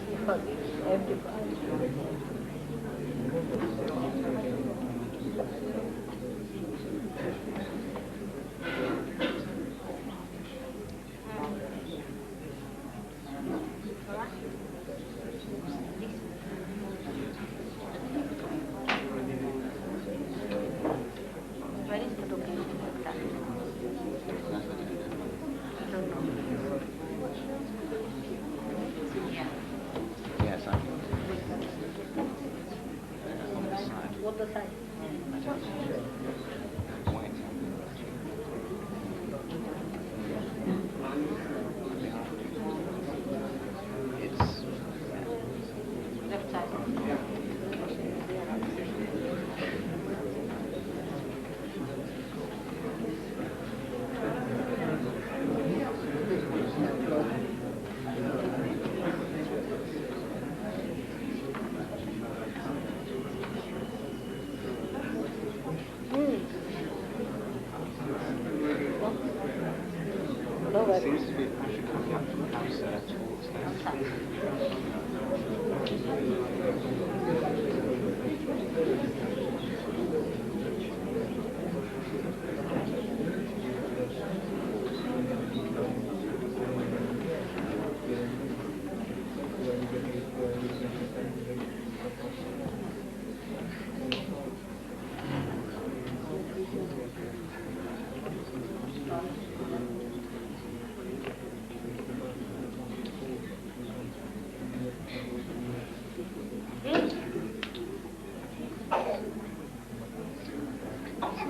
He forgives everybody. Where is the location of that? I don't know. Yes, I'm on this side. Both the sides. White. It's Left side. No, where? seems to be a pressure coming up from outside towards this.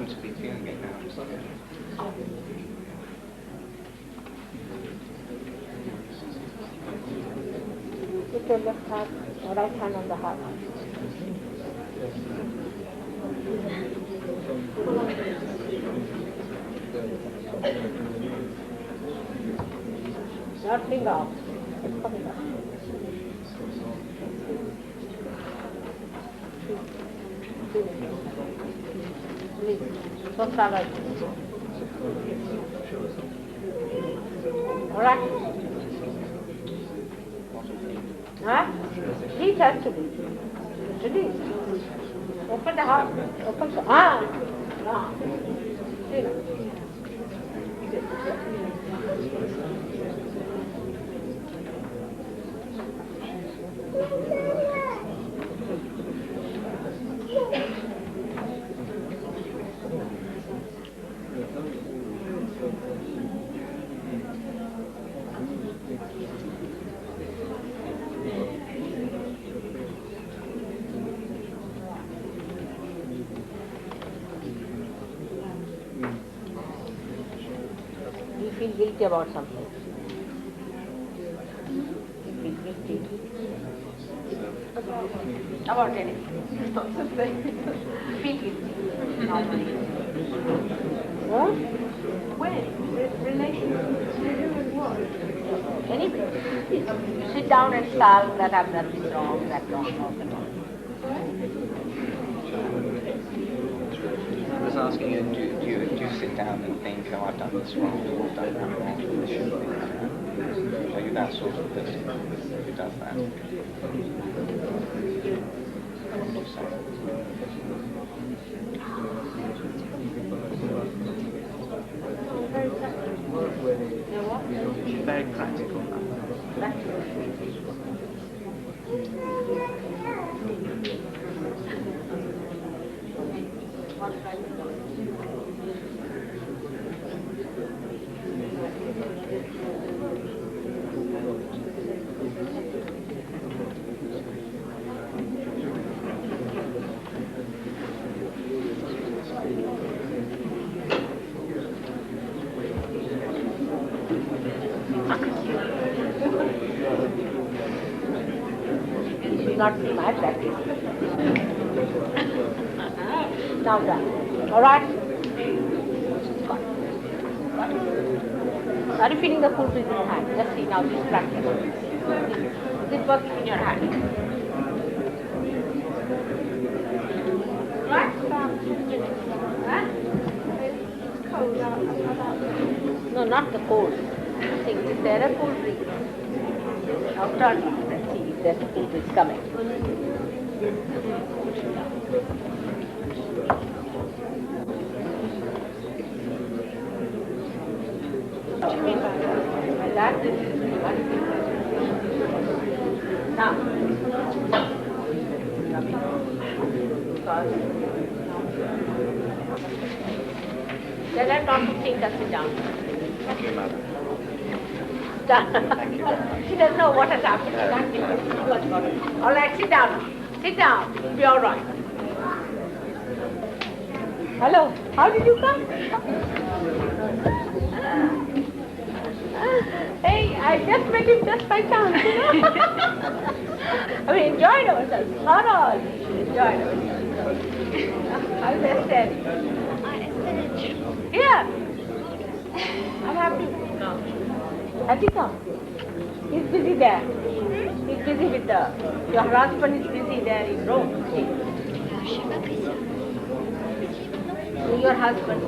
seem to be feeling it now. Put your left hand, right hand on the heart. Not finger off. It's coming up. Please. So start. All right. Huh? Release has to be. Release. Open the heart. Open the You feel guilty about something. You feel guilty. About anything. You feel guilty. Huh? When? Relation to who and what? Anyway. You sit down and sulk that I've done this wrong, that wrong, that wrong. I was asking you, do you sit down and think, oh, I've done this wrong, or I've done that wrong, this shouldn't be done? Are you that sort of person who does that? What would you say? She's very practical. Not see my practice. Now done. All right? Are you feeling the full breath in your hand? Just see now this practice. This working in your hand. Right? Huh? It's cold out. No, not the cold. See, is there a cool breeze? Now turn around and see if there's a cool breeze coming. What do you mean by that? Now, tell her not to think and sit down. Thank you, Mother. Thank you. She doesn't know what has happened. She can't think too much about it. All right, sit down. Sit down. It'll be all right. Hello. How did you come? Hey, I just met him just by chance, you know. We enjoyed ourselves. Thoroughly enjoyed ourselves. How's Esther? Here. I'm happy. Has he come? He's busy there. He's busy with your husband is busy there in Rome. Your husband.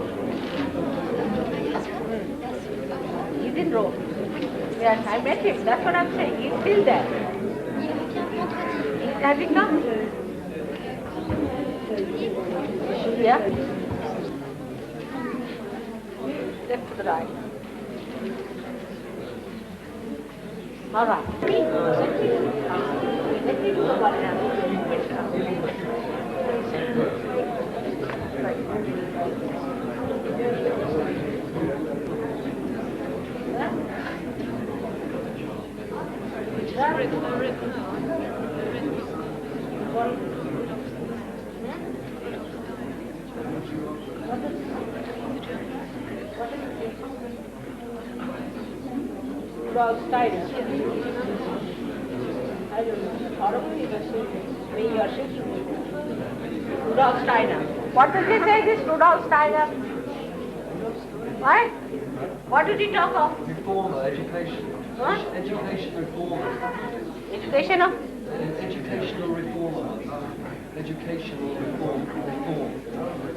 He's in Rome. Yes, I met him. That's what I'm saying. He's still there. Has he come? Yeah? Left to the right. All right. Let me do the one What Rudolf Steiner. I don't know. Horrible, you are shaking. Rudolf Steiner. What does he say, this Rudolf Steiner? What? What did he talk of? Reformer, education. What? Education reformer. Educational? Educational reformer. Educational reform.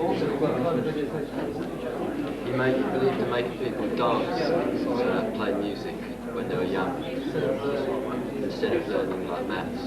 Also, we've got a kind of education. He believed in making people dance and play music when they were young, instead of learning like maths.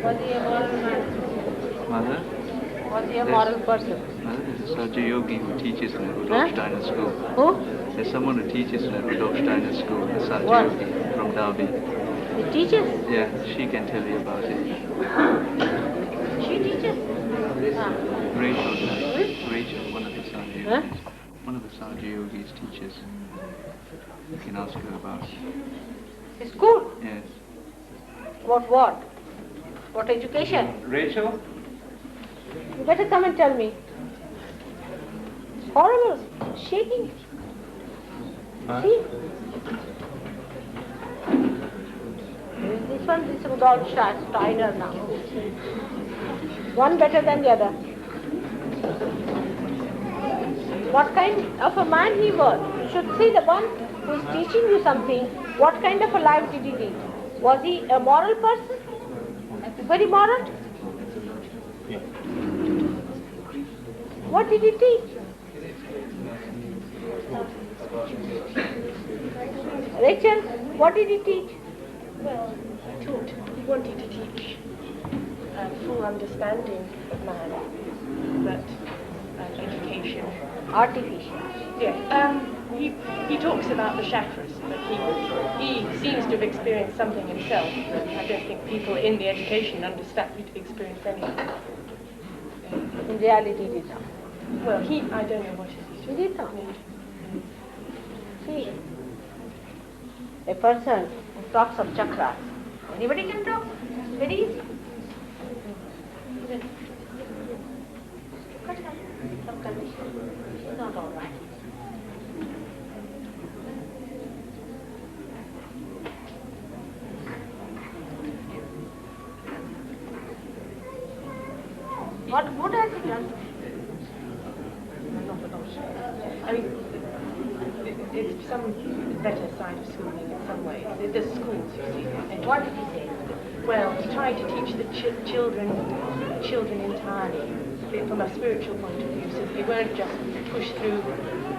Was he a moral man? Mother? Was he a moral person? Mother is a Saja Yogi who teaches in the Rudolf Steiner school. Who? There's someone who teaches in the Rudolf Steiner school, a Saja What? Yogi from Derby. He teaches? Yeah, she can tell you about it. She teaches? Rachel, one of the Saja Yogis. Huh? One of the Saja Yogis teaches. You can ask her about it. His school? Yes. What? What education? Rachel? You better come and tell me. Horrible. Shaking. See? This one is Rudolf Steiner now. One better than the other. What kind of a man he was? You should see the one who is teaching you something. What kind of a life did he lead? Was he a moral person? Very moral? Yeah. What did he teach? Rachel, what did he teach? Well, he wanted to teach a full understanding of man, but education. Artificial. Yeah. He talks about the chakras, but he seems to have experienced something himself. But I don't think people in the education understand to experience anything. In reality, he did not. Well, I don't know what it is. He did not. See, a person who talks of chakras, anybody can talk. Very easy. Some condition. It's not all right. What good has he done? I mean, it's some better side of schooling in some ways. The schools, you see. And what did he say? Well, he tried to teach the children entirely from a spiritual point of view, so they weren't just pushed through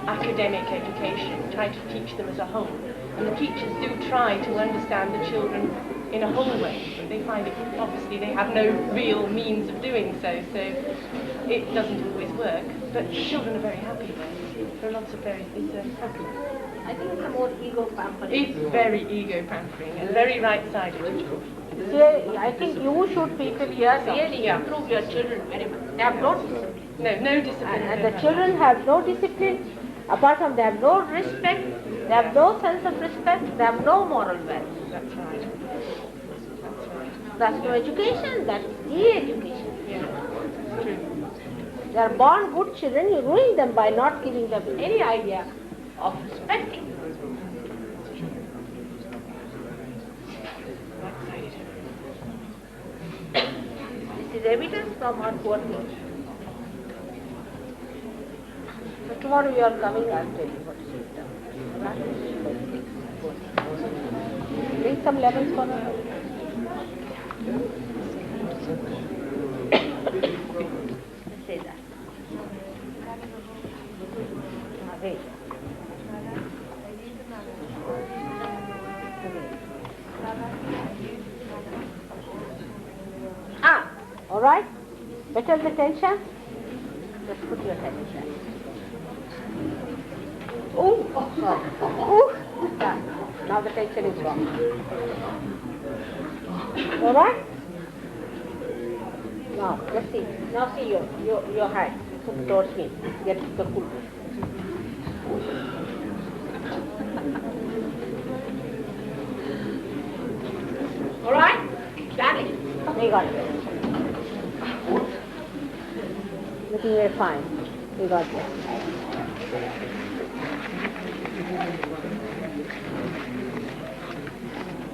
academic education. He tried to teach them as a whole. And the teachers do try to understand the children in a whole way, but they find it, obviously they have no real means of doing so it doesn't always work. But children are very happy there. There are lots of happy. I think it's a more ego pampering. It's very ego pampering and very right-sided. Yeah, I think you should people here really improve your children very much. They have no discipline. No discipline. And the children have no discipline. Apart from they have no respect, they have no sense of respect, they have no moral value. That's right. That's no education, that's de-education. Yeah, true. They are born good children, you ruin them by not giving them any idea of respecting. This is evidence from our poor things. So tomorrow you are coming, I'll tell you what is it. Bring some lemons for her. Say that. Wait. All right? Better the tension? Just put your head inside. Now the tension is gone. All right? Now, let's see. Now see your hand. Put towards me. Get the cool. All right? Got it. We got it. Looking very fine. We got it.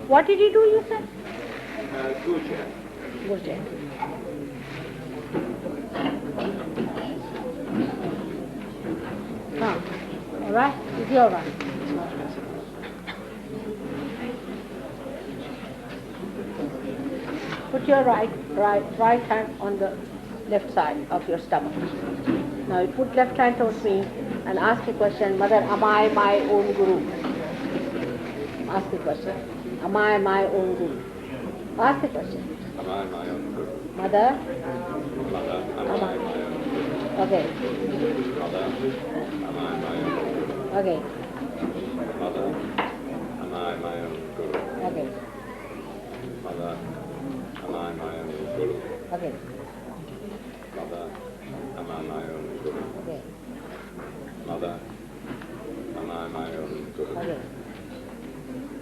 What did you do, you said? Gurja. Gurja. All right? Is he all right? Put your right hand on the left side of your stomach. Now you put left hand towards me and ask a question, Mother, am I my own guru? Ask the question. Am I my own guru? Ask the question. Am I my own guru? Mother? Mother, am I my own guru? Okay. Mother, am I my own guru? Okay. Mother, am I my own guru? Okay. Mother, am I my own guru? Okay. Mother, am I my own guru? Okay. Mother, am I my own guru? Okay.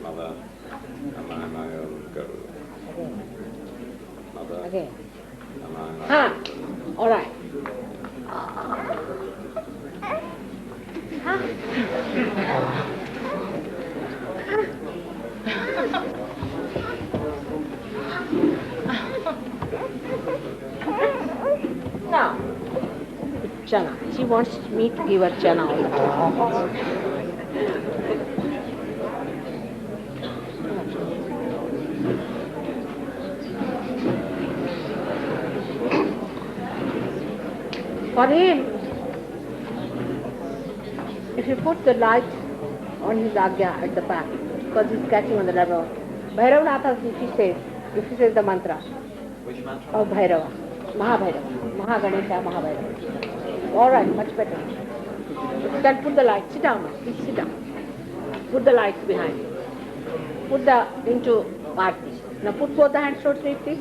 Mother, am I my own guru? Okay. Mother, Okay. am I my Huh. own guru? All right. Now, chana. She wants me to give her chana all the time. For him, if you put the light on his agya at the back, because he's catching on the level, Bhairavanath, if he says the mantra, Which mantra? of Bhairava, Mahabhairava, Mahaganesha, Mahabhairava. All right, much better. You can put the light. Sit down now. Please sit down. Put the lights behind you. Put the into Aarti. Now put both the hands towards me, please.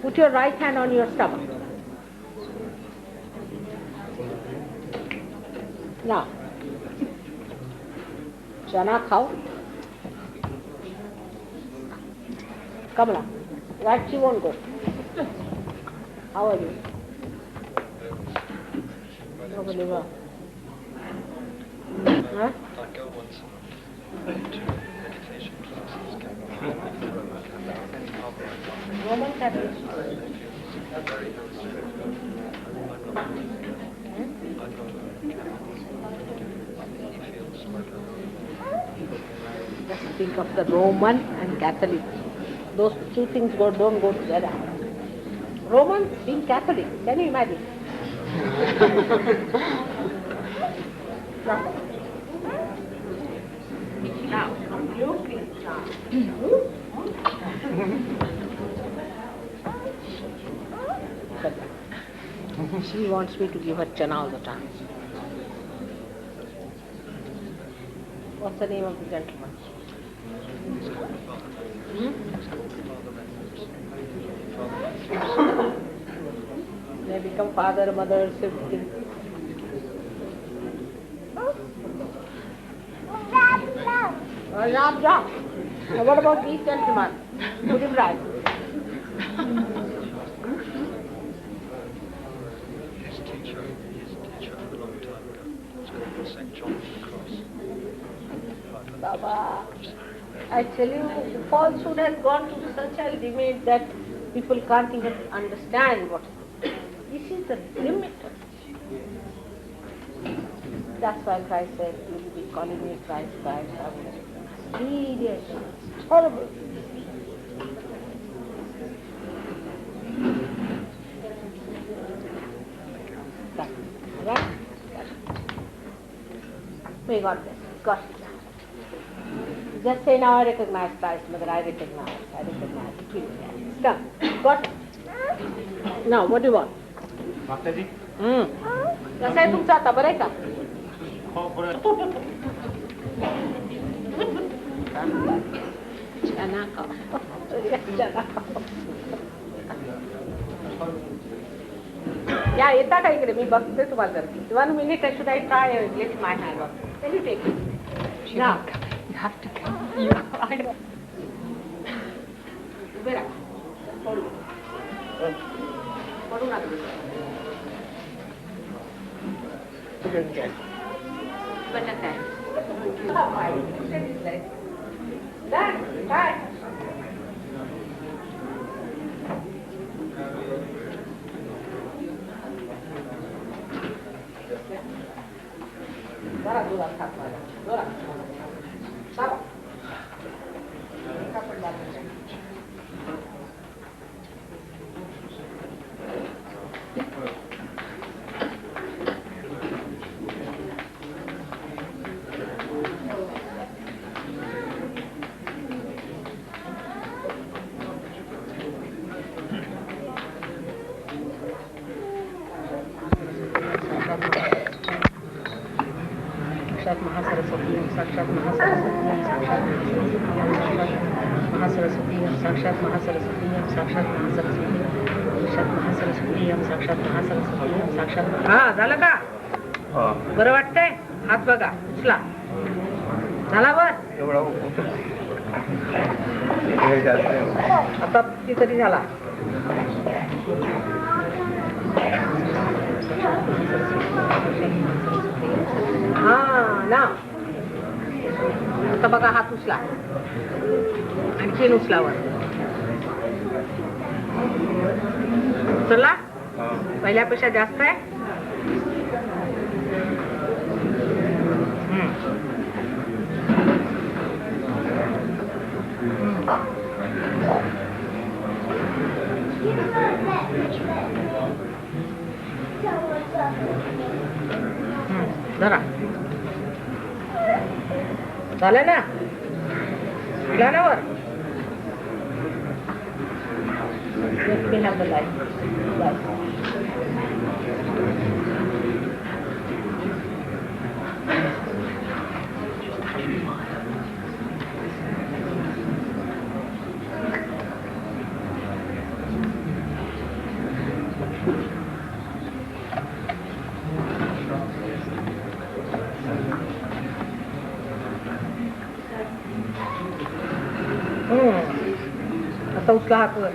Put your right hand on your stomach. Now, chana khao. Kamala, right, she won't go. How are you? Nobody well. Huh? I go once a month to meditation classes. Roman Catholic. Just think of the Roman and Catholic. Those two things don't go together. Romans being Catholic, can you imagine? Now, you please She wants me to give her chana all the time. What's the name of the gentleman? They become father, mother, sibling. Ram. Now what about these gentlemen? Put him right. His teacher a long time ago was called St. John of the Cross. Baba, I tell you, falsehood has gone to such a limit that people can't even understand what it is. This is the limit. That's why Christ said, you will be calling me Christ. I will serious, horrible. Right? May God bless you. God bless you. Just say now, I recognize Christ, Mother, I recognize. Keep it. Come. Got it. Now, what do you want? Mataji? कसं आहे तुमचा आता बरं आहे का? चना खाओ. या येता का इकडे मी बघते तुम्हाला करते 1 minute should I try lift my hand up can you take it now you have to come you I know उभे राहा पडू नका बटन काय काय जरा जोरात हात मारा जोरात साबा पडला साक्षात महासरस्वती साक्षात महासरस्वती साक्षात महासरस्वती हा झालं का बरं वाटतंय हात बघा उचला झाला बर आता किती तरी झाला हा ना आता बघा हात उचला आणखीन उचलावर उचलला पहिल्यापेक्षा जास्त आहे जरा झालं ना वर आता उचला हात वर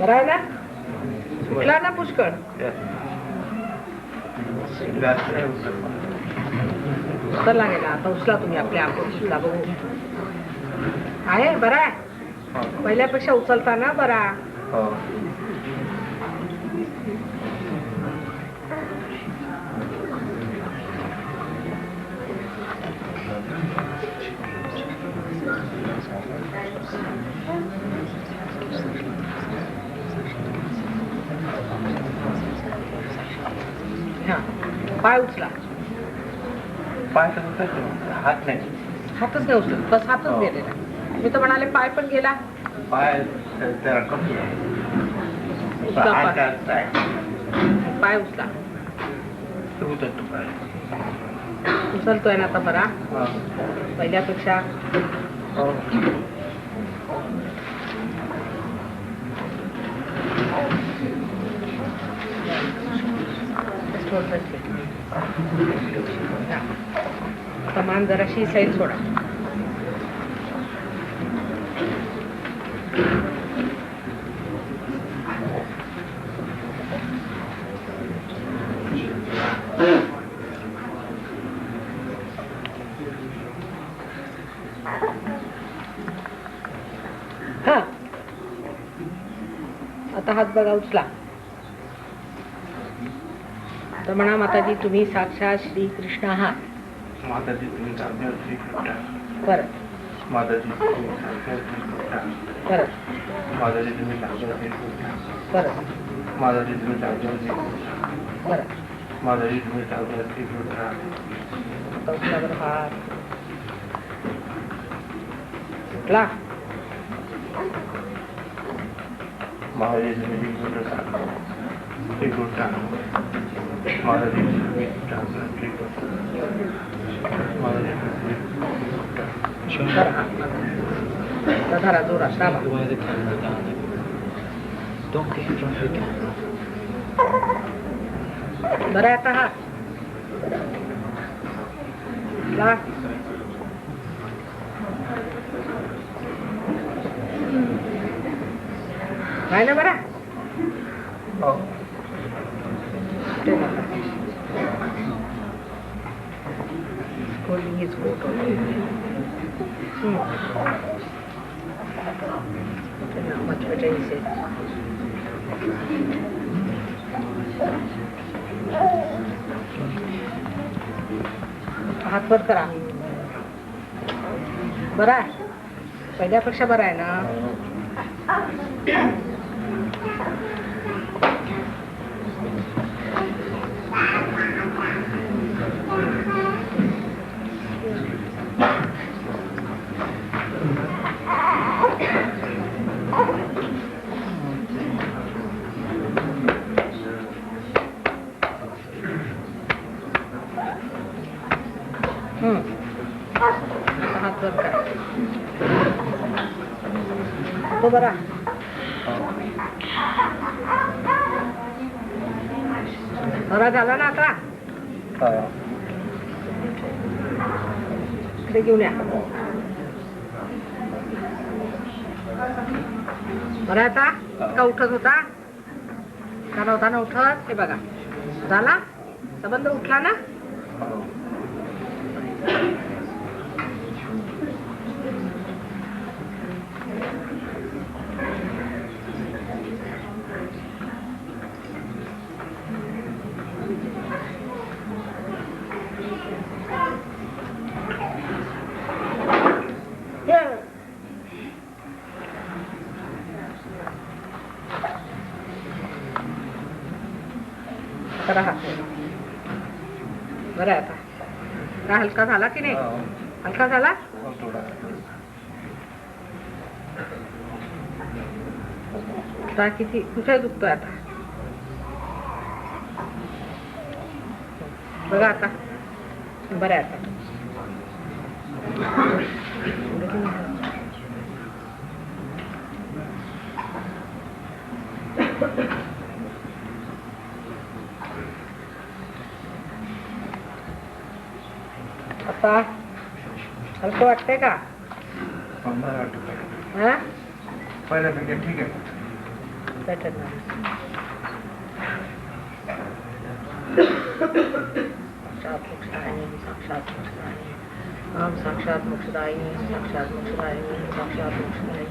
बरं आहे ना उचला ना पुष्कळ उचलला गेला आता उचला तुम्ही आपल्या आपण उचला बघू आहे बरं आहे पहिल्यापेक्षा उचलता ना बरा पाय उचला पाय हात नाही हातच नाही उचलत बस हातच गेलेला मी तर म्हणाले पाय पण गेला पाय पाय उचला उचलतोय ना आता बरा पहिल्यापेक्षा आता मान जराशी साईड सोडा हा आता हात बघा उचला तर म्हणा माताजी तुम्ही साक्षात श्री कृष्ण आहात माताजी तुम्ही साक्षात श्री कृष्ण परत माताजी तुम्ही साक्षात श्री कृष्ण परत माताजी तुम्ही साक्षात श्री कृष्ण परत माताजी तुम्ही साक्षात श्री कृष्ण परत माताजी तुम्ही साक्षात श्री कृष्ण आता उचलावर हात उठला माताजी तुम्ही श्री कृष्ण श्री कृष्ण माताजी तुम्ही साक्षात श्री कृष्ण माताजी धरा जोरात दाबा Don't get in front of the camera. बरं आहे आता हात ला आहे ना बरं holding his coat on. Much better, he said. हात वर करा. बरं आहे पहिल्यापेक्षा बरं आहे ना. हात वर करा. तो बरा बरा झाला ना आता. इकडे घेऊन या. बरा आता का उठत होता का नव्हता ना उठत ते बघा. झाला संबंध उठला ना. बरं आहे आता. का हलका झाला की नाही. हलका झाला. आता किती कुठे दुखतोय आता बघा आता. बरं आहे आता. आता हलकं वाटतंय का. पहिल्यापेक्षा ठीक आहे. बेटर ना. साक्षात मोक्षदायिनी साक्षात मोक्षदायिनी ओम साक्षात मोक्षदायिनी साक्षात मोक्षदायिनी साक्षात मोक्षदायिनी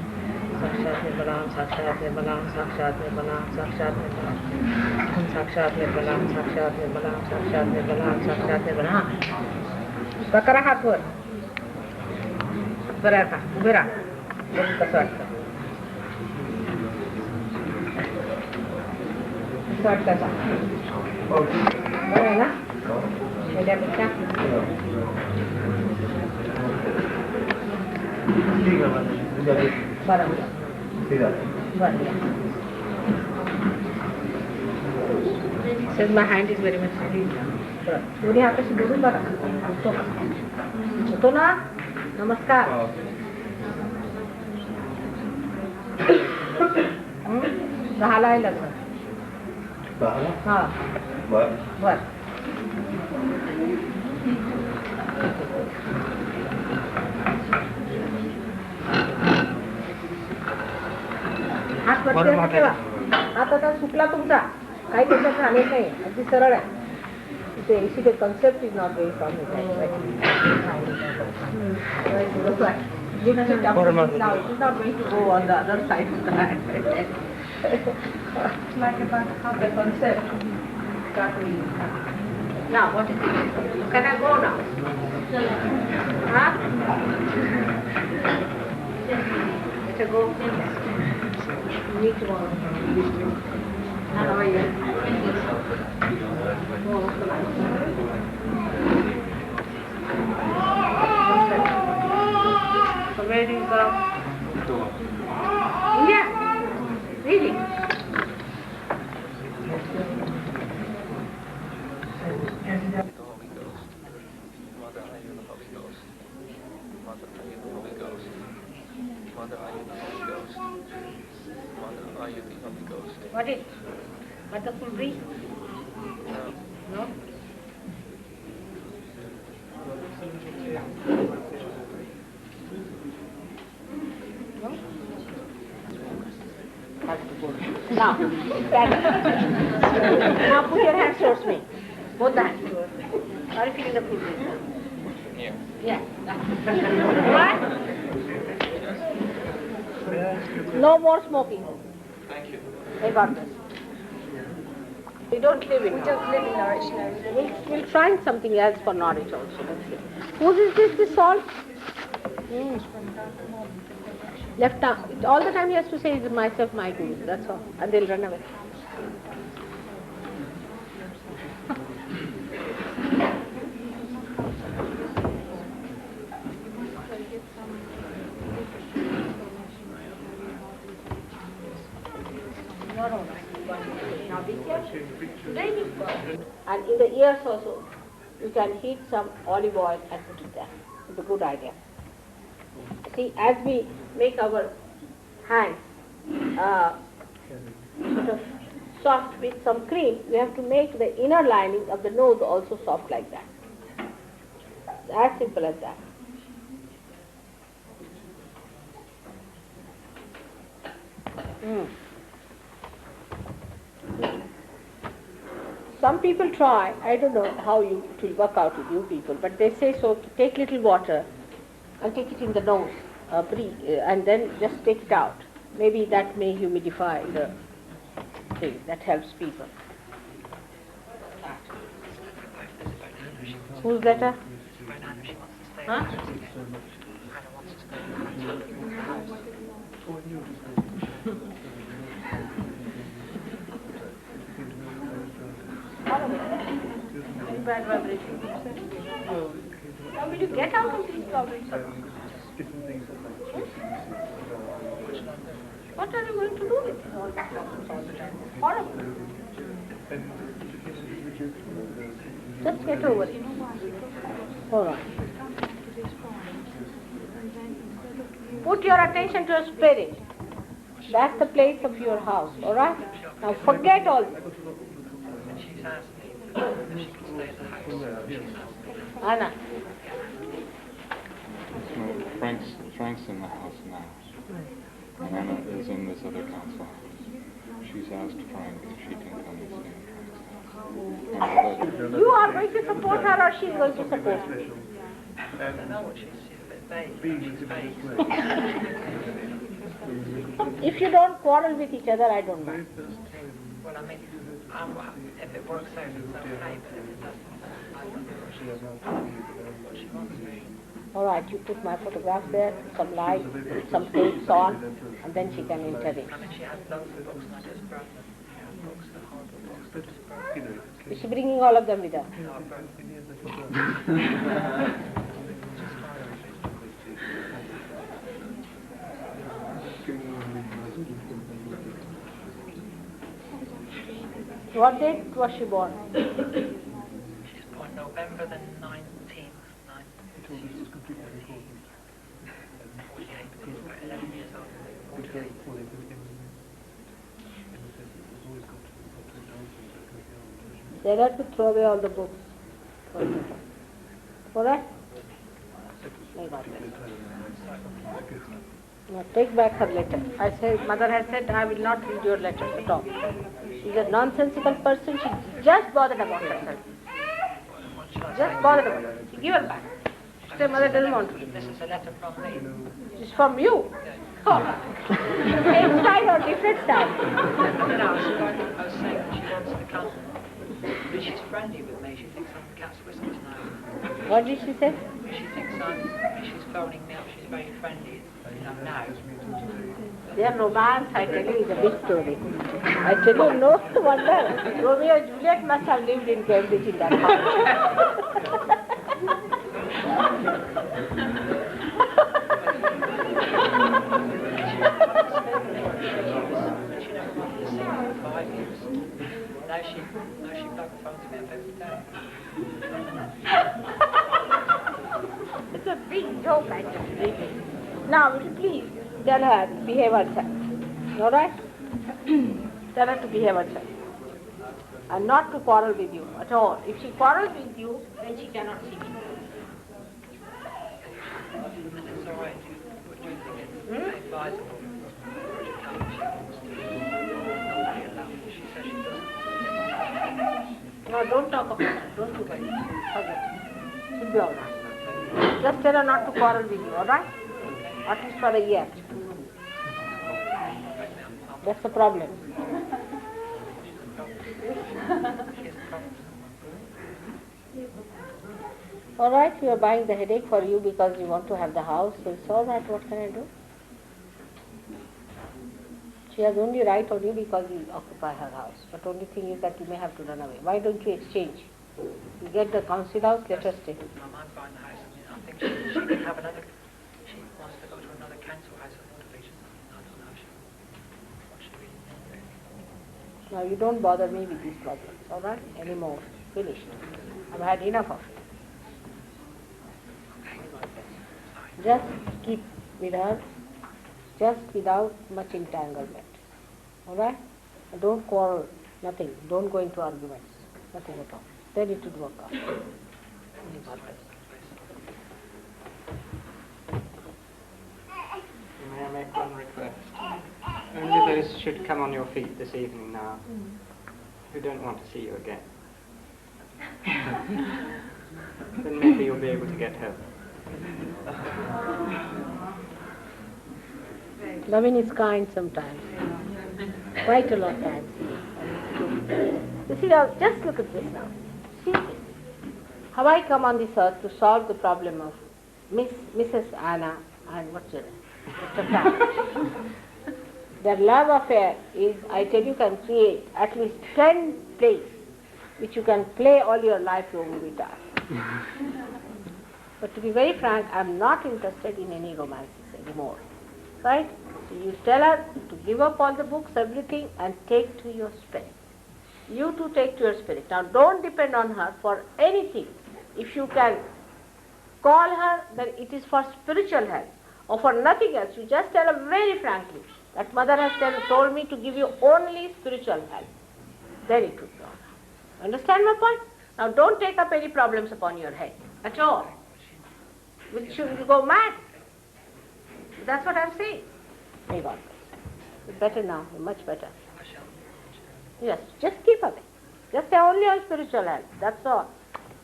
साक्षात निर्मलाम साक्षात निर्मलाम साक्षात निर्मलाम साक्षात निर्मलाम साक्षात निर्मलाम साक्षात निर्मलाम साक्षात निर्मलाम साक्षात निर्मलाम. करा हात वर. बरं का उभे राहा. कसं वाटतं कसं वाटतं बरं आहे ना पहिल्यापेक्षा. बरं बरं. Says my hand is very much bad. दोन्ही हाताशी धरून बघा. होतो ना. नमस्कार. झाला आहे लग्न. हा बर. हात वरती ठेवा. हात आता सुटला तुमचा. काही त्याच्यात झाले नाही. अगदी सरळ आहे. इथे the concept is not very strong. It is not going to go on the other side of the hand. It's like about how the concept got me. Now, what is it? Can I go now? Huh? Let her go. Me tomorrow. How are you? So where do you go? India? Really? What is? But the full reason? No? No? Now, now put your hands towards me. Both the hands towards me. Are you feeling the full reason? Yeah. Yeah. Right? No more smoking. Thank you. I got this. We don't live in. We don't live in Norwich now. We'll try something else for Norwich also. Let's see. Whose is this salt? Left arm. All the time he has to say, "Is myself, my guru." That's all. And they'll run away. Now be careful. And in the ears also, you can heat some olive oil and put it there. It's a good idea. See, as we make our hands sort of soft with some cream, we have to make the inner lining of the nose also soft like that. It's as simple as that. Some people try, I don't know how it will work out with you people, but they say so, take little water and take it in the nose, and then just take it out. Maybe that may humidify the thing, that helps people. Who's better? Huh? Very bad vibration. How will you get out of these vibrations? What are you going to do with all these problems all the time? Horrible. Just get over it. All right. Put your attention to your spirit. That's the place of your house, all right? Now forget all this. She's asked me if she can stay at the house. Anna. So Frank's in the house now. And Anna is in this other council house. She's asked Frank if she can come and stay in Frank's house. You are going to support her or she's going to support you? I don't know what she's a bit vague. If you don't quarrel with each other, I don't mind. Well, I mean, if it works out, it's okay, but if it doesn't, I don't know what she wants. All right, you put my photograph there, some light, put some tapes on, and then she can enter it. I mean, she has loads of books, and I just brought them. Books, the horrible books, I just brought them. Is she bringing all of them with her? No, I brought them. What date was she born? She's born November the 19th, 1948. She's about 11 years old. 48. They had to throw away all the books. Alright? Now take back her letter. I said, mother has said, I will not read your letters at all. She's a nonsensical person. She just bothered about herself. Just bothered about herself. She give her back. She said, mother doesn't want to read. This is a letter from me. It's from you. Oh. Same style or different style? I was saying that she wants to come. But she's friendly with me. She thinks I'm Cat's Whiskers now. What did she say? She thinks she's phoning me up. She's very friendly. Now. Their romance, I tell you, is a big story. I tell you, no wonder Romeo and Juliet must have lived in Cambridge in that house. Now she phones me up every day. It's a big joke, I just really. Now, will you please tell her to behave herself. All right? Tell her to behave herself. and not to quarrel with you at all. If she quarrels with you, then she cannot see me. And it's all right. Would you think it's advisable for her to come if she wants to? Not be allowed. She says she doesn't. No, don't talk about that. Don't do that. Forget it. She'll be all right. Just tell her not to quarrel with you, all right? At least for a year. That's the problem. All right, you are buying the headache for you because you want to have the house. So it's all right, what can I do? She has only right on you because you occupy her house. But only thing is that you may have to run away. Why don't you exchange? You get the council house, let her stay. Mum, I'm buying the house. I think she can have another. She wants to go to another council house of motivation. I don't know. What should we do? Now you don't bother me with these problems, all right? Anymore. Finished. I've had enough of it. Just keep with her, just without much entanglement. All right? And don't quarrel, nothing. Don't go into arguments, nothing at all. Then it would work out. May I make one request? Only those should come on your feet this evening now who don't want to see you again. Then maybe you'll be able to get help. Loving is kind sometimes, quite a lot of times. You see now, just look at this now. See this. Have I come on this earth to solve the problem of Mrs. Anna and what's your name? Mr. Frank. Their love affair is, I tell you, can create at least 10 plays which you can play all your life you will be tired. But to be very frank, I am not interested in any romances anymore. Right? So you tell her to give up all the books, everything, and take to your spirit. You too take to your spirit. Now don't depend on her for anything. If you can call her, then it is for spiritual help or for nothing else. You just tell her very frankly that mother has told me to give you only spiritual help. Then it would go on. Understand my point? Now don't take up any problems upon your head at all. Which you will go mad. That's what I'm saying. May God bless. You're better now. You're much better. Yes, just keep away. Just say only on spiritual help. That's all.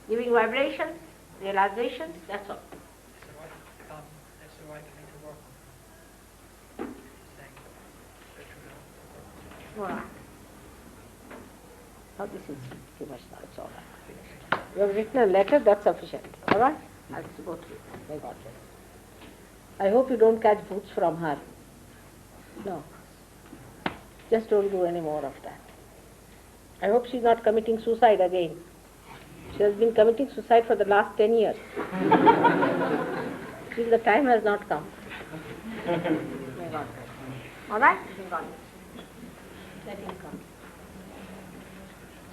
Giving vibrations, realizations, that's all. That's the right for me to work on. All right. Now this is too much now. It's all right. You have written a letter, that's sufficient. All right? I'll go to you. May God bless. I hope you don't catch boots from her. No. Just don't do any more of that. I hope she's not committing suicide again. She has been committing suicide for the last 10 years. Still the time has not come. May God bless. All right? May God bless. Let him come.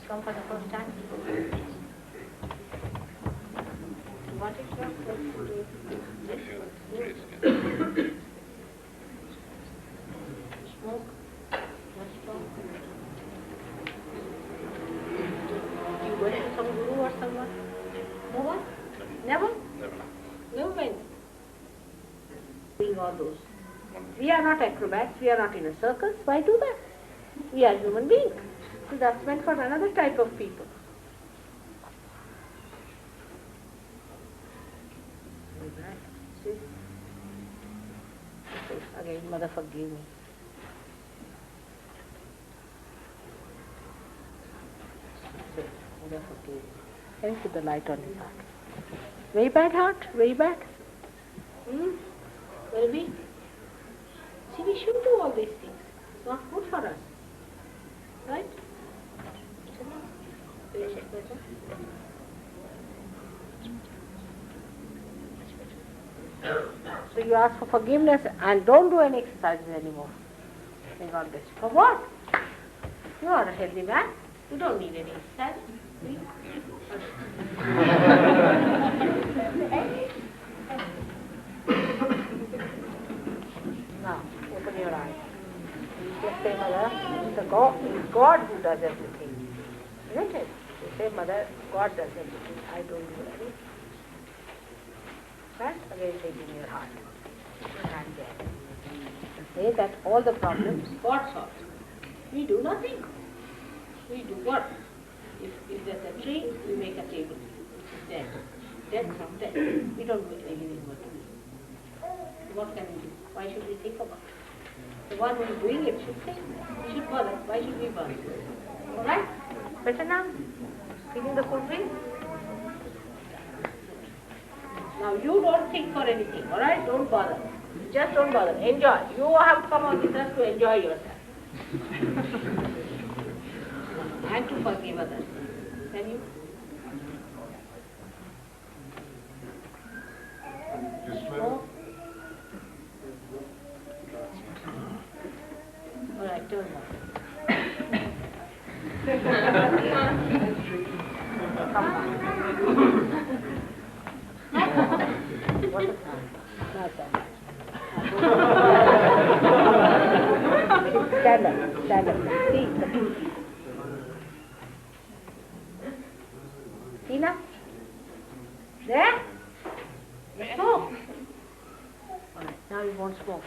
Come for the first time. What is your smoke? What's wrong? You went to some guru or someone? No one? Never? Never went. Doing all those. We are not acrobats, we are not in a circus. Why do that? We are human beings. So that's meant for another type of people. See? Again, Mother, forgive me. Mother, forgive me. Can you put the light on his heart? Very bad heart? Very bad? Very big? See, we shouldn't do all these things. It's not good for us. Right? So you ask for forgiveness and don't do any exercises anymore. May God bless you. For what? You are a healthy man. You don't need any exercise. Now, open your eyes. Just say, Mother, it's God who does everything. Isn't it? You say, Mother, God does everything. I don't do anything. Right? Again, taking your heart. Your hand there. And say that all the problems God solves. We do nothing. We do work. If there's a tree, we make a table. It's dead. Dead from dead. We don't do anything but what can we do? Why should we think about it? The one who is doing it should think. We should bother. Why should we bother? Alright? Better now? Feeling the full breeze? Now you don't think for anything, alright? Don't bother. Just don't bother. Enjoy. You have come on this earth to enjoy yourself. And to forgive others. Can you? Oh. Alright, turn now. Come on. What a time. Not that. Stand up. Stand up. See the beauty. Tina? There? Smoke. Alright, now you won't smoke.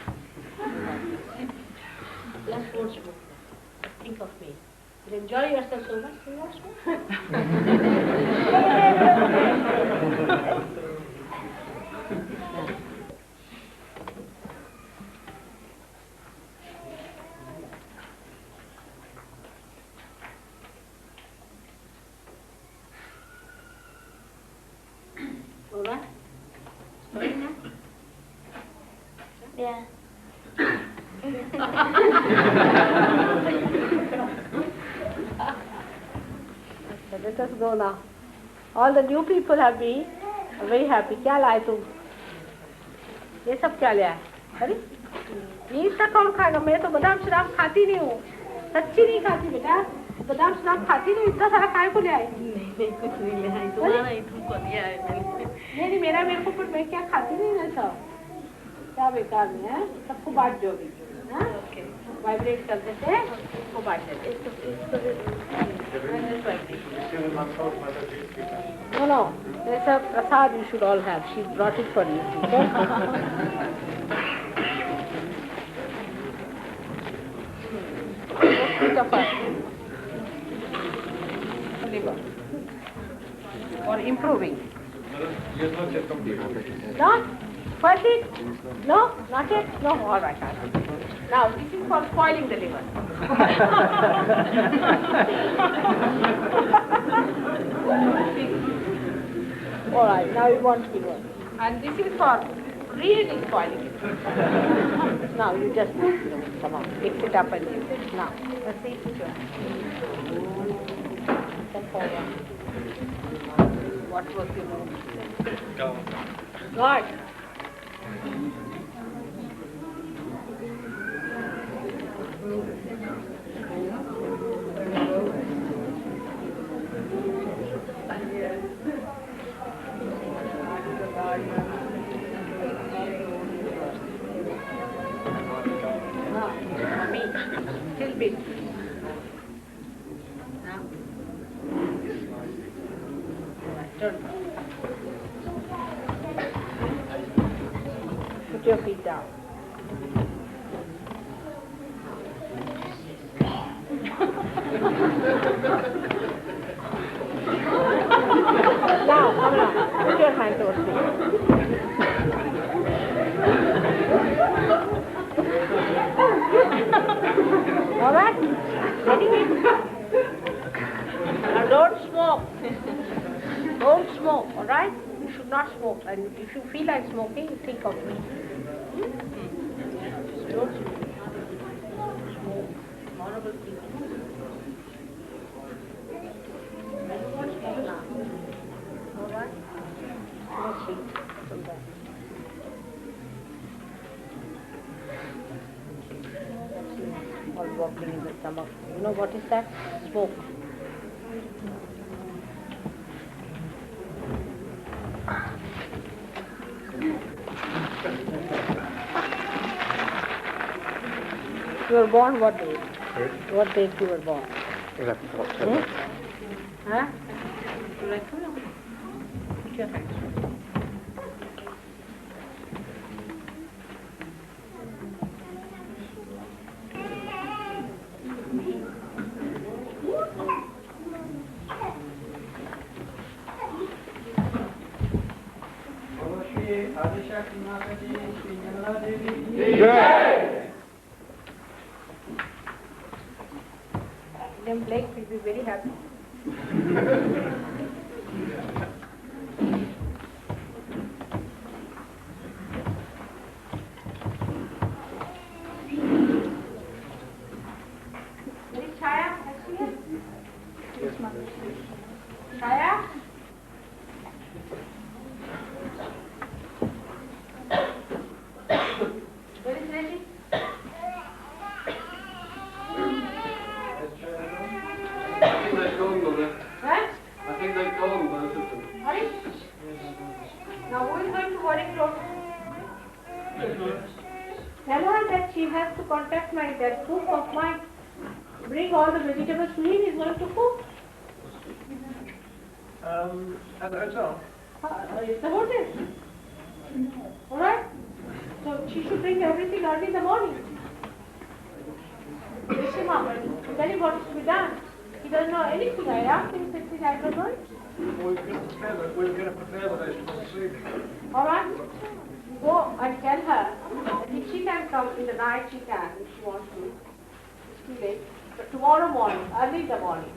Just won't smoke. Think of me. You enjoy yourself so much, you won't smoke. Alright? Right now? Yeah. So let us go now. All the new people have been very happy. क्या लाए तुम? ये सब क्या लिया है? अरे ये इतना कौन खाएगा? मैं तो बादाम शराब खाती नहीं हूँ. सच्ची नहीं खाती बेटा. बादाम शराब खाती नहीं. इतना सारा खाए को ले आई? नहीं कुछ नहीं ले आई. तुम्हारा ही तुमको दिया है मैंने. नहीं मेरा मेरे को पर मैं क्या खाती नहीं ना सब. क्या बेकार में है? सबको बांट दो भी. हाँ? वाइब्रेट करते थे. सबको बांट देते. No. There's a prasad you should all have. She brought it for you. Okay? Bit of her liver. For improving. Not? First it? No? Not yet? No? All right. Now, this is for spoiling the liver. All right, now you want to go. And this is for really spoiling it. Now you just come on, mix it up and use it. Now, let's see. Come forward. What was your name? God. Still bit. Now. Turn. Put your feet down. Now, come on. Put your hand towards me. All right? Ready? Now don't smoke. Don't smoke, all right? You should not smoke. And if you feel like smoking, you think of me. Don't smoke. Horrible thing. All right? Let's see. All walking in the stomach. You know what is that? Smoke. You were born what day? What date you were born? 11th of October. Huh? You like to know? Put your hands. William Blake will be very happy. Where is Chaya? Is she here? Yes, mother. Chaya? Where is Reggie? I think they've gone, Mother. What? I think they've gone, both of them. Hurry. Now who is going to Warwick Tell her that she has to contact that cook of mine. Bring all the vegetables to him, he's going to cook. At the hotel? It's the hotel. Alright? So she should bring everything early in the morning. Listen, Mama, tell him what is to be done. He doesn't know anything. I asked him since he's at the night. We're going to prepare the vegetables this evening. Alright? Go and tell her that if she can come in the night, she can, if she wants to. It's too late. But tomorrow morning, early in the morning,